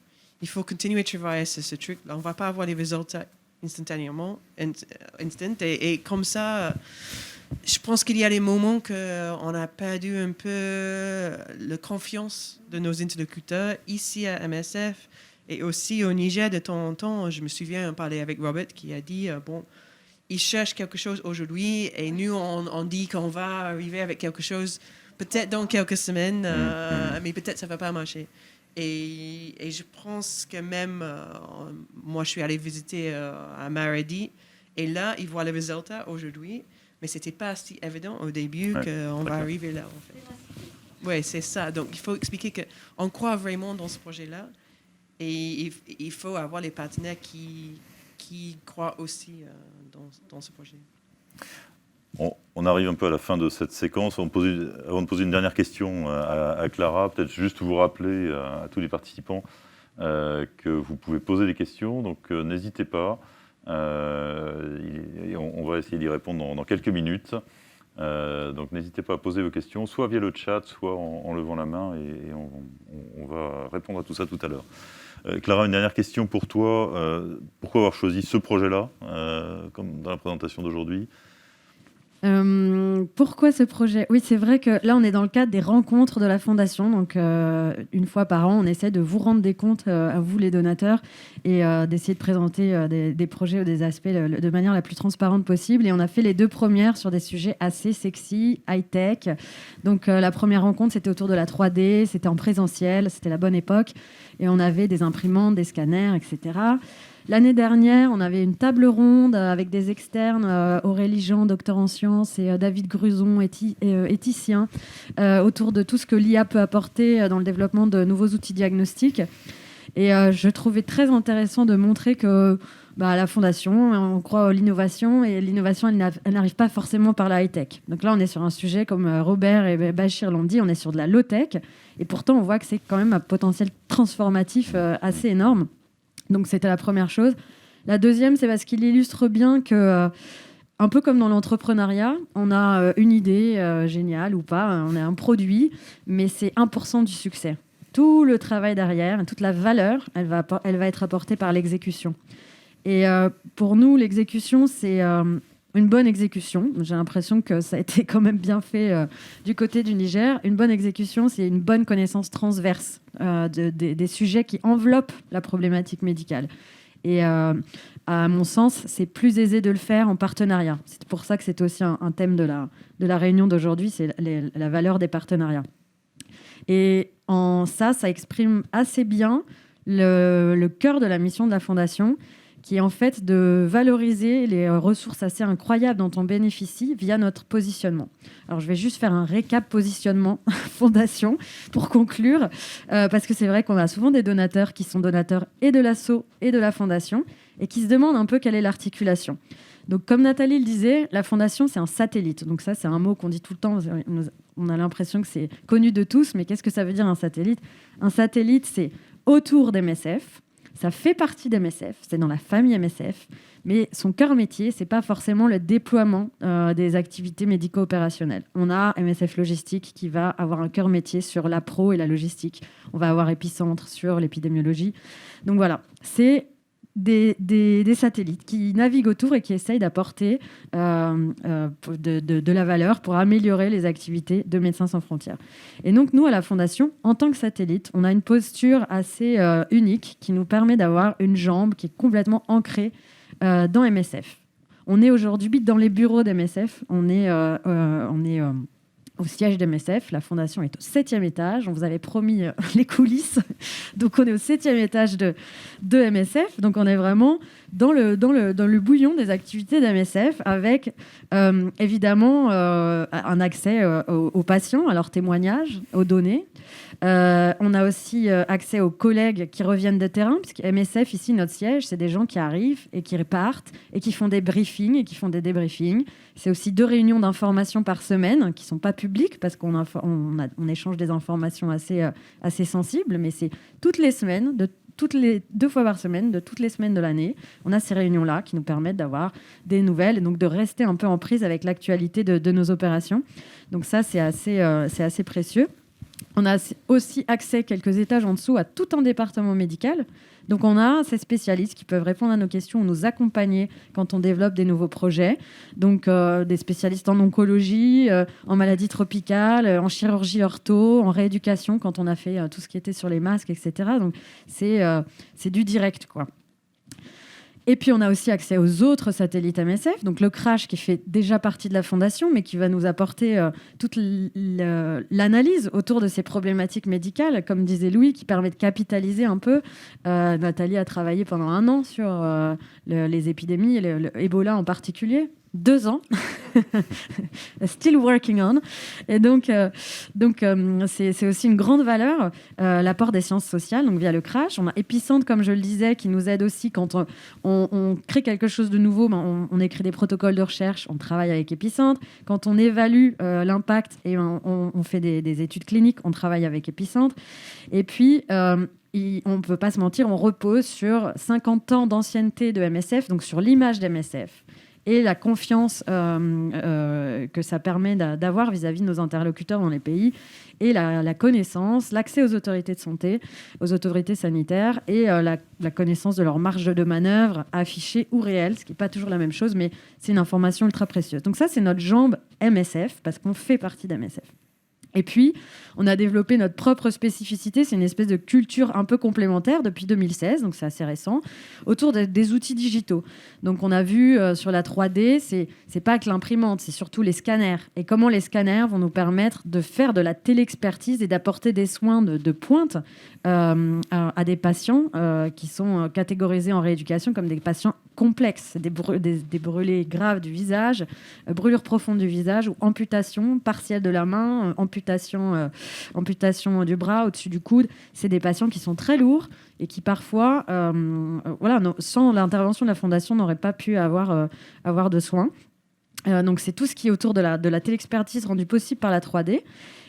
[SPEAKER 4] Il faut continuer à travailler sur ce truc. On ne va pas avoir les résultats instantanément, et comme ça, je pense qu'il y a des moments qu'on a perdu un peu la confiance de nos interlocuteurs ici à MSF, et aussi au Niger de temps en temps. Je me souviens, on parlait avec Robert qui a dit, bon, il cherche quelque chose aujourd'hui, et nous, on dit qu'on va arriver avec quelque chose peut-être dans quelques semaines, mais peut-être ça ne va pas marcher. Et je pense que même, moi, je suis allée visiter à Maradi, et là, ils voient les résultats aujourd'hui, mais ce n'était pas si évident au début qu'on va arriver là, en fait. Oui, c'est ça. Donc, il faut expliquer qu'on croit vraiment dans ce projet-là, et il faut avoir les partenaires qui croient aussi dans ce projet.
[SPEAKER 2] On arrive un peu à la fin de cette séquence. Avant de poser une dernière question à Clara, peut-être juste vous rappeler à tous les participants que vous pouvez poser des questions, donc n'hésitez pas. On va essayer d'y répondre dans quelques minutes. Donc n'hésitez pas à poser vos questions, soit via le chat, soit en levant la main, et on va répondre à tout ça tout à l'heure. Clara, une dernière question pour toi. Pourquoi avoir choisi ce projet-là, comme dans la présentation d'aujourd'hui ?
[SPEAKER 3] Pourquoi ce projet ? Oui, c'est vrai que là, on est dans le cadre des rencontres de la Fondation. Donc, une fois par an, on essaie de vous rendre des comptes à vous, les donateurs, et d'essayer de présenter des projets ou des aspects de manière la plus transparente possible. Et on a fait les 2 premières sur des sujets assez sexy, high-tech. Donc, la première rencontre, c'était autour de la 3D, c'était en présentiel, c'était la bonne époque. Et on avait des imprimantes, des scanners, etc. L'année dernière, on avait une table ronde avec des externes, Aurélie Jean, docteur en sciences, et David Gruson, éthicien, autour de tout ce que l'IA peut apporter dans le développement de nouveaux outils diagnostiques. Et je trouvais très intéressant de montrer que à la Fondation, on croit à l'innovation, et l'innovation, elle n'arrive pas forcément par la high-tech. Donc là, on est sur un sujet, comme Robert et Bachir l'ont dit, on est sur de la low-tech, et pourtant, on voit que c'est quand même un potentiel transformatif assez énorme. Donc, c'était la première chose. La deuxième, c'est parce qu'il illustre bien que, un peu comme dans l'entrepreneuriat, on a une idée géniale ou pas, on a un produit, mais c'est 1% du succès. Tout le travail derrière, toute la valeur, elle va être apportée par l'exécution. Et pour nous, l'exécution, c'est une bonne exécution. J'ai l'impression que ça a été quand même bien fait du côté du Niger. Une bonne exécution, c'est une bonne connaissance transverse des sujets qui enveloppent la problématique médicale. Et à mon sens, c'est plus aisé de le faire en partenariat. C'est pour ça que c'est aussi un thème de la réunion d'aujourd'hui, c'est la valeur des partenariats. Et en ça exprime assez bien le cœur de la mission de la Fondation, qui est en fait de valoriser les ressources assez incroyables dont on bénéficie via notre positionnement. Alors, je vais juste faire un récap positionnement Fondation pour conclure, parce que c'est vrai qu'on a souvent des donateurs qui sont donateurs et de l'asso et de la Fondation, et qui se demandent un peu quelle est l'articulation. Donc, comme Nathalie le disait, la Fondation, c'est un satellite. Donc ça, c'est un mot qu'on dit tout le temps. On a l'impression que c'est connu de tous, mais qu'est-ce que ça veut dire un satellite ? Un satellite, c'est autour d'MSF. Ça fait partie d'MSF, c'est dans la famille MSF, mais son cœur métier, c'est pas forcément le déploiement des activités médico-opérationnelles. On a MSF Logistique qui va avoir un cœur métier sur l'appro et la logistique. On va avoir Épicentre sur l'épidémiologie. Donc voilà, c'est des satellites qui naviguent autour et qui essayent d'apporter de la valeur pour améliorer les activités de Médecins sans frontières. Et donc, nous, à la Fondation, en tant que satellite, on a une posture assez unique qui nous permet d'avoir une jambe qui est complètement ancrée dans MSF. On est aujourd'hui dans les bureaux d'MSF, on est au siège d'MSF. La Fondation est au 7e étage. On vous avait promis les coulisses. Donc, on est au 7e étage de MSF. Donc, on est vraiment dans le bouillon des activités d'MSF avec, évidemment, un accès aux patients, à leurs témoignages, aux données. On a aussi accès aux collègues qui reviennent de terrain, puisque MSF, ici, notre siège, c'est des gens qui arrivent et qui repartent et qui font des briefings et qui font des débriefings. C'est aussi 2 réunions d'information par semaine qui ne sont pas publiques parce qu'on échange des informations assez sensibles, mais c'est toutes les semaines, 2 fois par semaine, de toutes les semaines de l'année. On a ces réunions-là qui nous permettent d'avoir des nouvelles et donc de rester un peu en prise avec l'actualité de nos opérations. Donc ça, c'est assez précieux. On a aussi accès quelques étages en dessous à tout un département médical. Donc, on a ces spécialistes qui peuvent répondre à nos questions ou nous accompagner quand on développe des nouveaux projets. Donc, des spécialistes en oncologie, en maladies tropicales, en chirurgie ortho, en rééducation, quand on a fait tout ce qui était sur les masques, etc. Donc, c'est du direct, quoi. Et puis, on a aussi accès aux autres satellites MSF, donc le CRASH qui fait déjà partie de la Fondation, mais qui va nous apporter toute l'analyse autour de ces problématiques médicales, comme disait Louis, qui permet de capitaliser un peu. Nathalie a travaillé pendant 1 an sur les épidémies, et le Ebola en particulier. 2 ans, still working on. Et donc c'est aussi une grande valeur, l'apport des sciences sociales, donc via le CRASH. On a Épicentre, comme je le disais, qui nous aide aussi quand on crée quelque chose de nouveau. On écrit des protocoles de recherche, on travaille avec Épicentre. Quand on évalue l'impact et on fait des études cliniques, on travaille avec Épicentre. Et puis, on ne peut pas se mentir, on repose sur 50 ans d'ancienneté de MSF, donc sur l'image d'MSF. et la confiance que ça permet d'avoir vis-à-vis de nos interlocuteurs dans les pays, et la connaissance, l'accès aux autorités de santé, aux autorités sanitaires, et la connaissance de leur marge de manœuvre affichée ou réelle, ce qui n'est pas toujours la même chose, mais c'est une information ultra précieuse. Donc ça, c'est notre jambe MSF, parce qu'on fait partie d'MSF. Et puis, on a développé notre propre spécificité, c'est une espèce de culture un peu complémentaire depuis 2016, donc c'est assez récent, autour des outils digitaux. Donc on a vu sur la 3D, c'est pas que l'imprimante, c'est surtout les scanners. Et comment les scanners vont nous permettre de faire de la téléexpertise et d'apporter des soins de pointe à des patients qui sont catégorisés en rééducation comme des patients complexes, des brûlés graves du visage, brûlures profondes du visage ou amputation partielle de la main, amputation du bras au-dessus du coude. C'est des patients qui sont très lourds et qui parfois, sans l'intervention de la Fondation, n'auraient pas pu avoir de soins. Donc c'est tout ce qui est autour de la téléexpertise rendue possible par la 3D.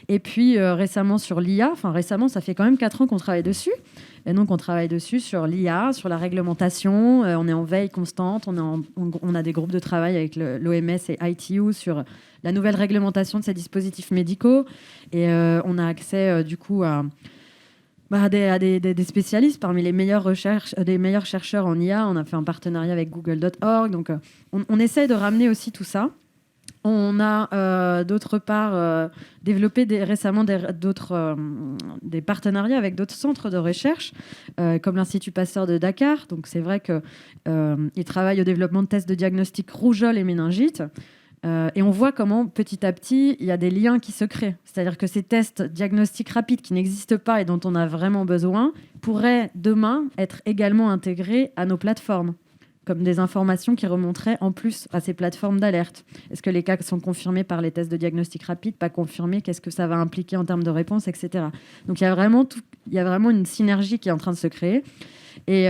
[SPEAKER 3] Et puis récemment sur l'IA, récemment ça fait quand même 4 ans qu'on travaille dessus. Et donc on travaille dessus sur l'IA, sur la réglementation, on est en veille constante, on a des groupes de travail avec l'OMS et ITU sur la nouvelle réglementation de ces dispositifs médicaux. Et on a accès du coup à des spécialistes parmi les meilleurs chercheurs en IA. On a fait un partenariat avec Google.org. Donc, on essaie de ramener aussi tout ça. On a d'autre part développé récemment des partenariats avec d'autres centres de recherche, comme l'Institut Pasteur de Dakar. Donc, c'est vrai qu'ils travaillent au développement de tests de diagnostic rougeole et méningite. Et on voit comment, petit à petit, il y a des liens qui se créent. C'est-à-dire que ces tests diagnostiques rapides qui n'existent pas et dont on a vraiment besoin pourraient, demain, être également intégrés à nos plateformes, comme des informations qui remonteraient en plus à ces plateformes d'alerte. Est-ce que les cas sont confirmés par les tests de diagnostic rapide, pas confirmés? Qu'est-ce que ça va impliquer en termes de réponse, etc. Donc il y a vraiment une synergie qui est en train de se créer. Et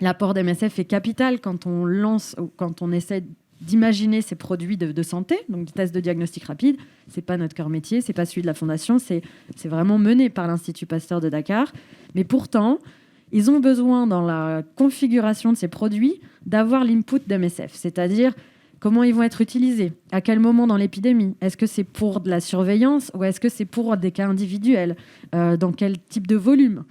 [SPEAKER 3] l'apport d'MSF est capital quand on lance, quand on essaie d'imaginer ces produits de santé, donc des tests de diagnostic rapide. C'est pas notre cœur métier, c'est pas celui de la Fondation, c'est vraiment mené par l'Institut Pasteur de Dakar. Mais pourtant, ils ont besoin, dans la configuration de ces produits, d'avoir l'input d'MSF, c'est-à-dire comment ils vont être utilisés, à quel moment dans l'épidémie, est-ce que c'est pour de la surveillance ou est-ce que c'est pour des cas individuels, dans quel type de volume,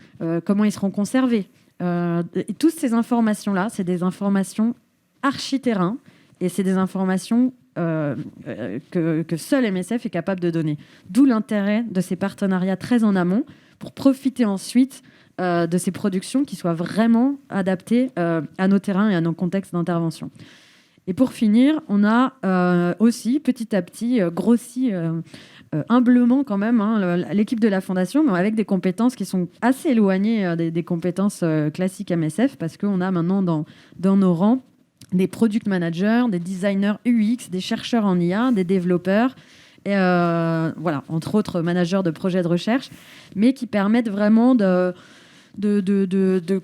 [SPEAKER 3] comment ils seront conservés. Et toutes ces informations-là, c'est des informations archi-terrain, et c'est des informations que seul MSF est capable de donner. D'où l'intérêt de ces partenariats très en amont pour profiter ensuite de ces productions qui soient vraiment adaptées à nos terrains et à nos contextes d'intervention. Et pour finir, on a aussi petit à petit grossi humblement quand même l'équipe de la Fondation, mais avec des compétences qui sont assez éloignées des compétences classiques MSF, parce qu'on a maintenant dans nos rangs des product managers, des designers UX, des chercheurs en IA, des développeurs, et entre autres managers de projets de recherche, mais qui permettent vraiment de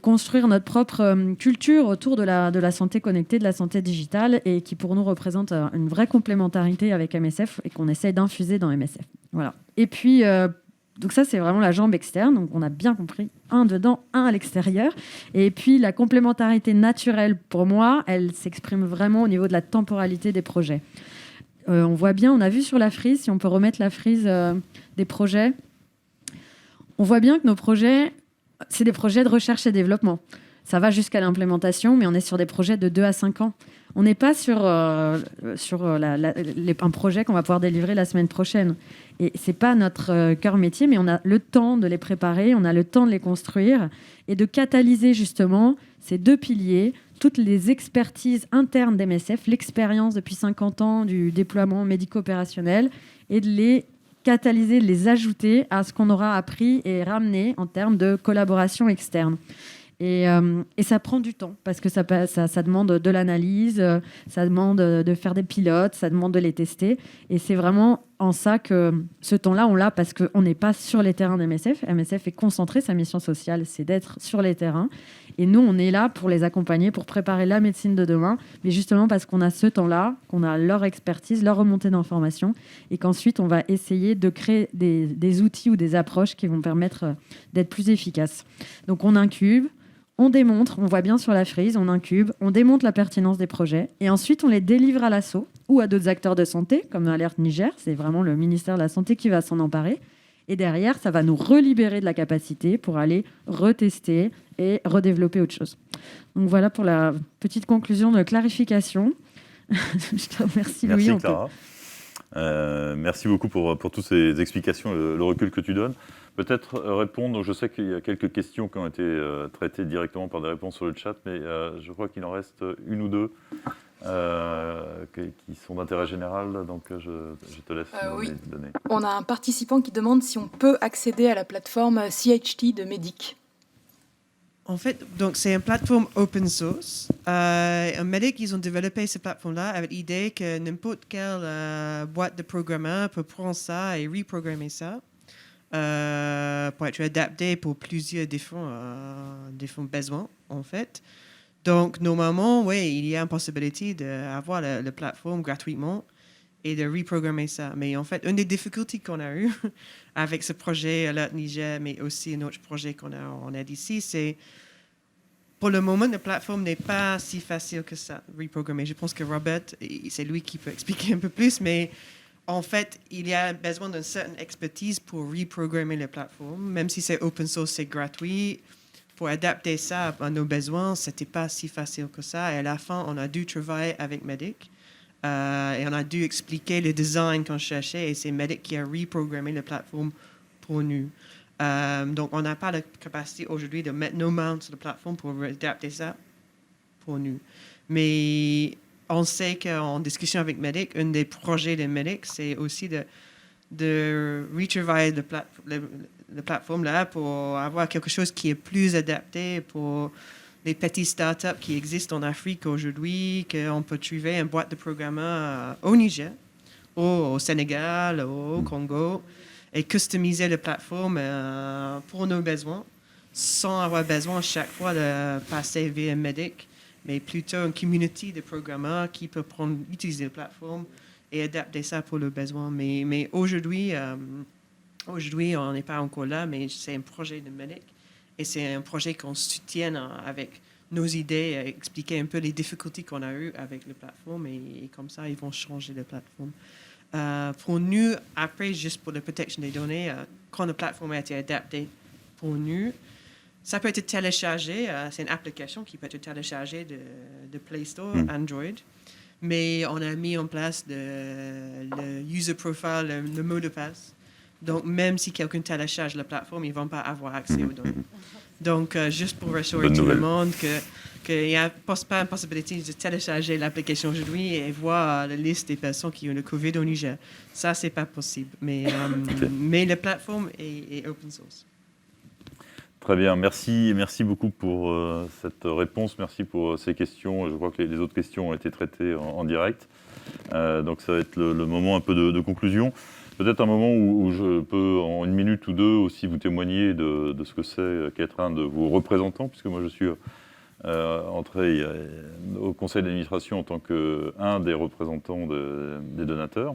[SPEAKER 3] construire notre propre culture autour de la santé connectée, de la santé digitale, et qui pour nous représente une vraie complémentarité avec MSF et qu'on essaie d'infuser dans MSF. Voilà. Et puis, donc ça, c'est vraiment la jambe externe. Donc on a bien compris, un dedans, un à l'extérieur. Et puis la complémentarité naturelle, pour moi, elle s'exprime vraiment au niveau de la temporalité des projets. On voit bien, on a vu sur la frise, si on peut remettre la frise des projets, on voit bien que nos projets, c'est des projets de recherche et développement. Ça va jusqu'à l'implémentation, mais on est sur des projets de 2 à 5 ans. On n'est pas sur un projet qu'on va pouvoir délivrer la semaine prochaine. Et ce n'est pas notre cœur métier, mais on a le temps de les préparer, on a le temps de les construire et de catalyser justement ces 2 piliers, toutes les expertises internes d'MSF, l'expérience depuis 50 ans du déploiement médico-opérationnel, et de les catalyser, de les ajouter à ce qu'on aura appris et ramené en termes de collaboration externe. Et ça prend du temps parce que ça demande de l'analyse, ça demande de faire des pilotes, ça demande de les tester. Et c'est vraiment en ça que ce temps-là, on l'a parce qu'on n'est pas sur les terrains d'MSF. MSF est concentré, sa mission sociale, c'est d'être sur les terrains. Et nous, on est là pour les accompagner, pour préparer la médecine de demain. Mais justement parce qu'on a ce temps-là, qu'on a leur expertise, leur remontée d'informations, et qu'ensuite, on va essayer de créer des outils ou des approches qui vont permettre d'être plus efficaces. Donc, on incube. On démontre, on voit bien sur la frise, on incube, on démontre la pertinence des projets et ensuite on les délivre à l'ASSO ou à d'autres acteurs de santé comme Alert Niger. C'est vraiment le ministère de la Santé qui va s'en emparer. Et derrière, ça va nous relibérer de la capacité pour aller retester et redévelopper autre chose. Donc voilà pour la petite conclusion de clarification. Je te remercie, Louis.
[SPEAKER 2] Merci, Clara. Merci beaucoup pour toutes ces explications, le recul que tu donnes. Peut-être répondre, je sais qu'il y a quelques questions qui ont été traitées directement par des réponses sur le chat, mais je crois qu'il en reste une ou deux qui sont d'intérêt général, donc je te laisse
[SPEAKER 12] oui.
[SPEAKER 2] les donner.
[SPEAKER 12] On a un participant qui demande si on peut accéder à la plateforme CHT de Medic.
[SPEAKER 4] En fait, donc c'est une plateforme open source. Medic, ils ont développé cette plateforme-là avec l'idée que n'importe quelle boîte de programmeur peut prendre ça et reprogrammer ça pour être adapté pour plusieurs différents besoins, en fait. Donc, normalement, oui, il y a une possibilité d'avoir la plateforme gratuitement et de reprogrammer ça. Mais en fait, une des difficultés qu'on a eues avec ce projet Alert Niger, mais aussi un autre projet qu'on a en ADC, c'est pour le moment, la plateforme n'est pas si facile que ça, reprogrammer. Je pense que Robert, c'est lui qui peut expliquer un peu plus, mais en fait, il y a besoin d'une certaine expertise pour reprogrammer la plateforme. Même si c'est open source, c'est gratuit. Pour adapter ça à nos besoins, ce n'était pas si facile que ça. Et à la fin, on a dû travailler avec Medic. Et on a dû expliquer le design qu'on cherchait. Et c'est Medic qui a reprogrammé la plateforme pour nous. Donc, on n'a pas la capacité aujourd'hui de mettre nos mains sur la plateforme pour adapter ça pour nous. Mais on sait qu'en discussion avec Medic, un des projets de Medic, c'est aussi de retravailler la plateforme là pour avoir quelque chose qui est plus adapté pour les petites startups qui existent en Afrique aujourd'hui, qu'on peut trouver une boîte de programmeurs au Niger, au Sénégal, au Congo, et customiser la plateforme pour nos besoins, sans avoir besoin chaque fois de passer via Medic, mais plutôt une communauté de programmeurs qui peut utiliser la plateforme et adapter ça pour leurs besoins. Mais aujourd'hui, on n'est pas encore là, mais c'est un projet de Medic et c'est un projet qu'on soutient avec nos idées, expliquer un peu les difficultés qu'on a eues avec la plateforme et comme ça, ils vont changer la plateforme. Pour nous, après, juste pour la protection des données, quand la plateforme a été adaptée pour nous, ça peut être téléchargé. C'est une application qui peut être téléchargée de Play Store, Android. Mais on a mis en place le user profile, le mot de passe. Donc, même si quelqu'un télécharge la plateforme, ils ne vont pas avoir accès aux données. Donc, juste pour rassurer tout le monde qu'il n'y a pas une possibilité de télécharger l'application aujourd'hui et voir la liste des personnes qui ont le COVID au Niger. Ça, ce n'est pas possible. Mais la plateforme est open source.
[SPEAKER 2] Très bien, merci beaucoup pour cette réponse, merci pour ces questions. Je crois que les autres questions ont été traitées en direct. Donc ça va être le moment un peu de conclusion. Peut-être un moment où je peux, en une minute ou deux, aussi vous témoigner de ce que c'est qu'être un de vos représentants, puisque moi je suis entré au conseil d'administration en tant qu'un des représentants des donateurs.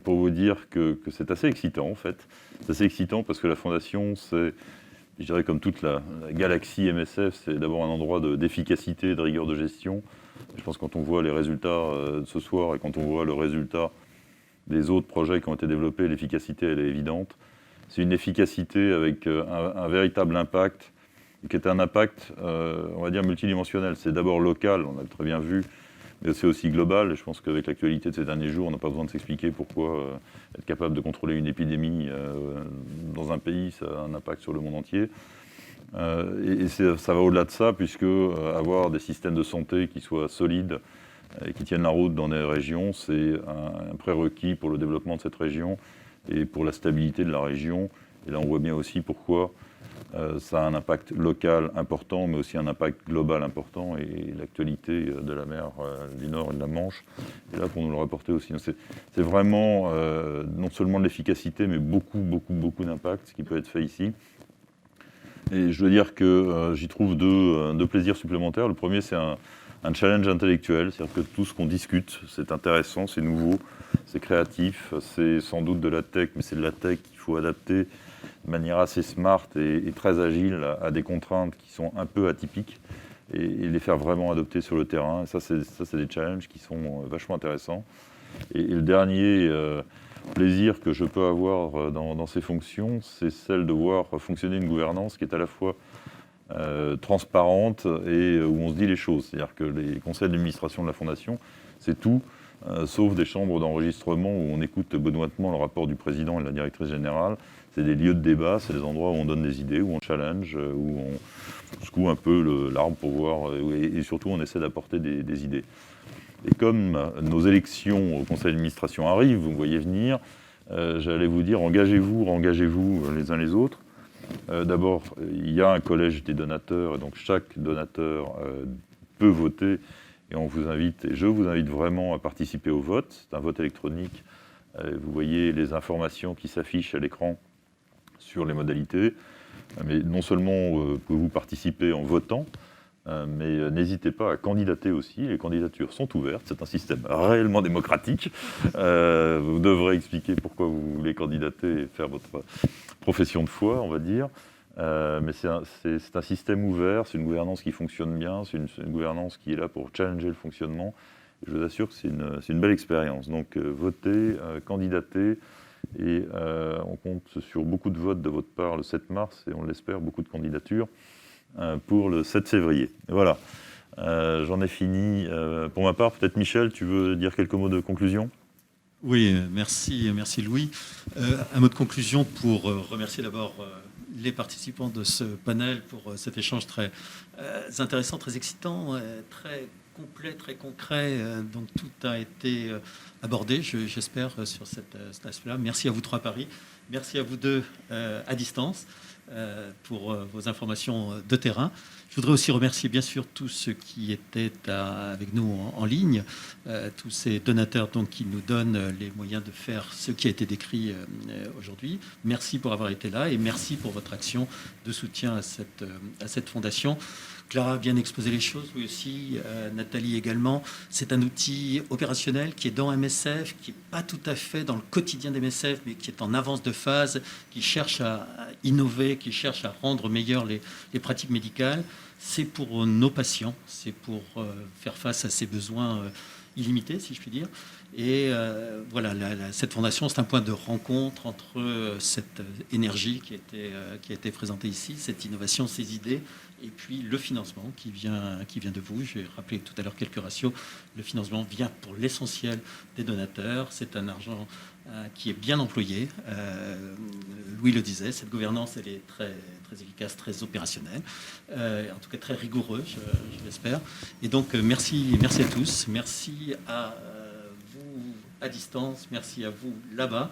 [SPEAKER 2] Pour vous dire que c'est assez excitant en fait. C'est assez excitant parce que la Fondation, c'est, je dirais comme toute la galaxie MSF, c'est d'abord un endroit d'efficacité, de rigueur de gestion. Je pense que quand on voit les résultats de ce soir et quand on voit le résultat des autres projets qui ont été développés, l'efficacité elle est évidente. C'est une efficacité avec un véritable impact, qui est un impact, on va dire, multidimensionnel. C'est d'abord local, on l'a très bien vu, mais c'est aussi global. Et je pense qu'avec l'actualité de ces derniers jours, on n'a pas besoin de s'expliquer pourquoi être capable de contrôler une épidémie dans un pays, ça a un impact sur le monde entier. Et ça va au-delà de ça, puisque avoir des systèmes de santé qui soient solides et qui tiennent la route dans des régions, c'est un prérequis pour le développement de cette région et pour la stabilité de la région. Et là, on voit bien aussi pourquoi ça a un impact local important, mais aussi un impact global important. Et l'actualité de la mer du Nord et de la Manche est là pour nous le rapporter aussi. C'est vraiment non seulement de l'efficacité, mais beaucoup d'impact, ce qui peut être fait ici. Et je veux dire que j'y trouve deux plaisirs supplémentaires. Le premier, c'est un un challenge intellectuel, c'est-à-dire que tout ce qu'on discute, c'est intéressant, c'est nouveau, c'est créatif, c'est sans doute de la tech, mais c'est de la tech qu'il faut adapter de manière assez smart et très agile à des contraintes qui sont un peu atypiques et les faire vraiment adopter sur le terrain. Et ça, c'est des challenges qui sont vachement intéressants. Et le dernier plaisir que je peux avoir dans ces fonctions, c'est celle de voir fonctionner une gouvernance qui est à la fois transparente et où on se dit les choses. C'est-à-dire que les conseils d'administration de la Fondation, c'est tout, sauf des chambres d'enregistrement où on écoute benoîtement le rapport du président et de la directrice générale. C'est des lieux de débat, c'est des endroits où on donne des idées, où on challenge, où on secoue un peu l'arbre pour voir, et surtout on essaie d'apporter des idées. Et comme nos élections au conseil d'administration arrivent, vous me voyez venir, j'allais vous dire engagez-vous les uns les autres. D'abord, il y a un collège des donateurs, et donc chaque donateur peut voter, et on vous invite, et je vous invite vraiment à participer au vote. C'est un vote électronique. Vous voyez les informations qui s'affichent à l'écran sur les modalités. Mais non seulement pouvez-vous participer en votant, mais n'hésitez pas à candidater aussi. Les candidatures sont ouvertes. C'est un système réellement démocratique. Vous devrez expliquer pourquoi vous voulez candidater et faire votre profession de foi, on va dire. Mais c'est un système ouvert, c'est une gouvernance qui fonctionne bien, c'est une gouvernance qui est là pour challenger le fonctionnement. Et je vous assure que c'est une belle expérience. Donc votez, candidatez, et on compte sur beaucoup de votes de votre part le 7 mars, et on l'espère, beaucoup de candidatures pour le 7 février. Et voilà, j'en ai fini pour ma part. Peut-être Michel, tu veux dire quelques mots de conclusion ?
[SPEAKER 13] Oui, merci Louis. Un mot de conclusion pour remercier d'abord les participants de ce panel pour cet échange très intéressant, très excitant, très complet, très concret. Donc tout a été abordé, j'espère, sur cet aspect-là. Merci à vous trois à Paris. Merci à vous deux à distance pour vos informations de terrain. Je voudrais aussi remercier bien sûr tous ceux qui étaient avec nous en ligne, tous ces donateurs donc, qui nous donnent les moyens de faire ce qui a été décrit aujourd'hui. Merci pour avoir été là et merci pour votre action de soutien à cette fondation. Clara a bien exposé les choses, oui aussi, Nathalie également. C'est un outil opérationnel qui est dans MSF, qui n'est pas tout à fait dans le quotidien d'MSF, mais qui est en avance de phase, qui cherche à innover, qui cherche à rendre meilleures les pratiques médicales. C'est pour nos patients, c'est pour faire face à ces besoins illimités, si je puis dire. Et voilà, cette fondation, c'est un point de rencontre entre cette énergie qui a été présentée ici, cette innovation, ces idées, et puis le financement qui vient de vous. J'ai rappelé tout à l'heure quelques ratios. Le financement vient pour l'essentiel des donateurs. C'est un argent qui est bien employé. Louis le disait, cette gouvernance, elle est très, très efficace, très opérationnelle, en tout cas très rigoureuse, je l'espère. Et donc, merci à tous. Merci à vous à distance. Merci à vous là-bas.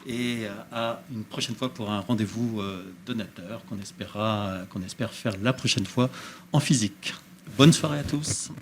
[SPEAKER 13] Et à une prochaine fois pour un rendez-vous donateur qu'on espère faire la prochaine fois en physique. Bonne soirée à tous.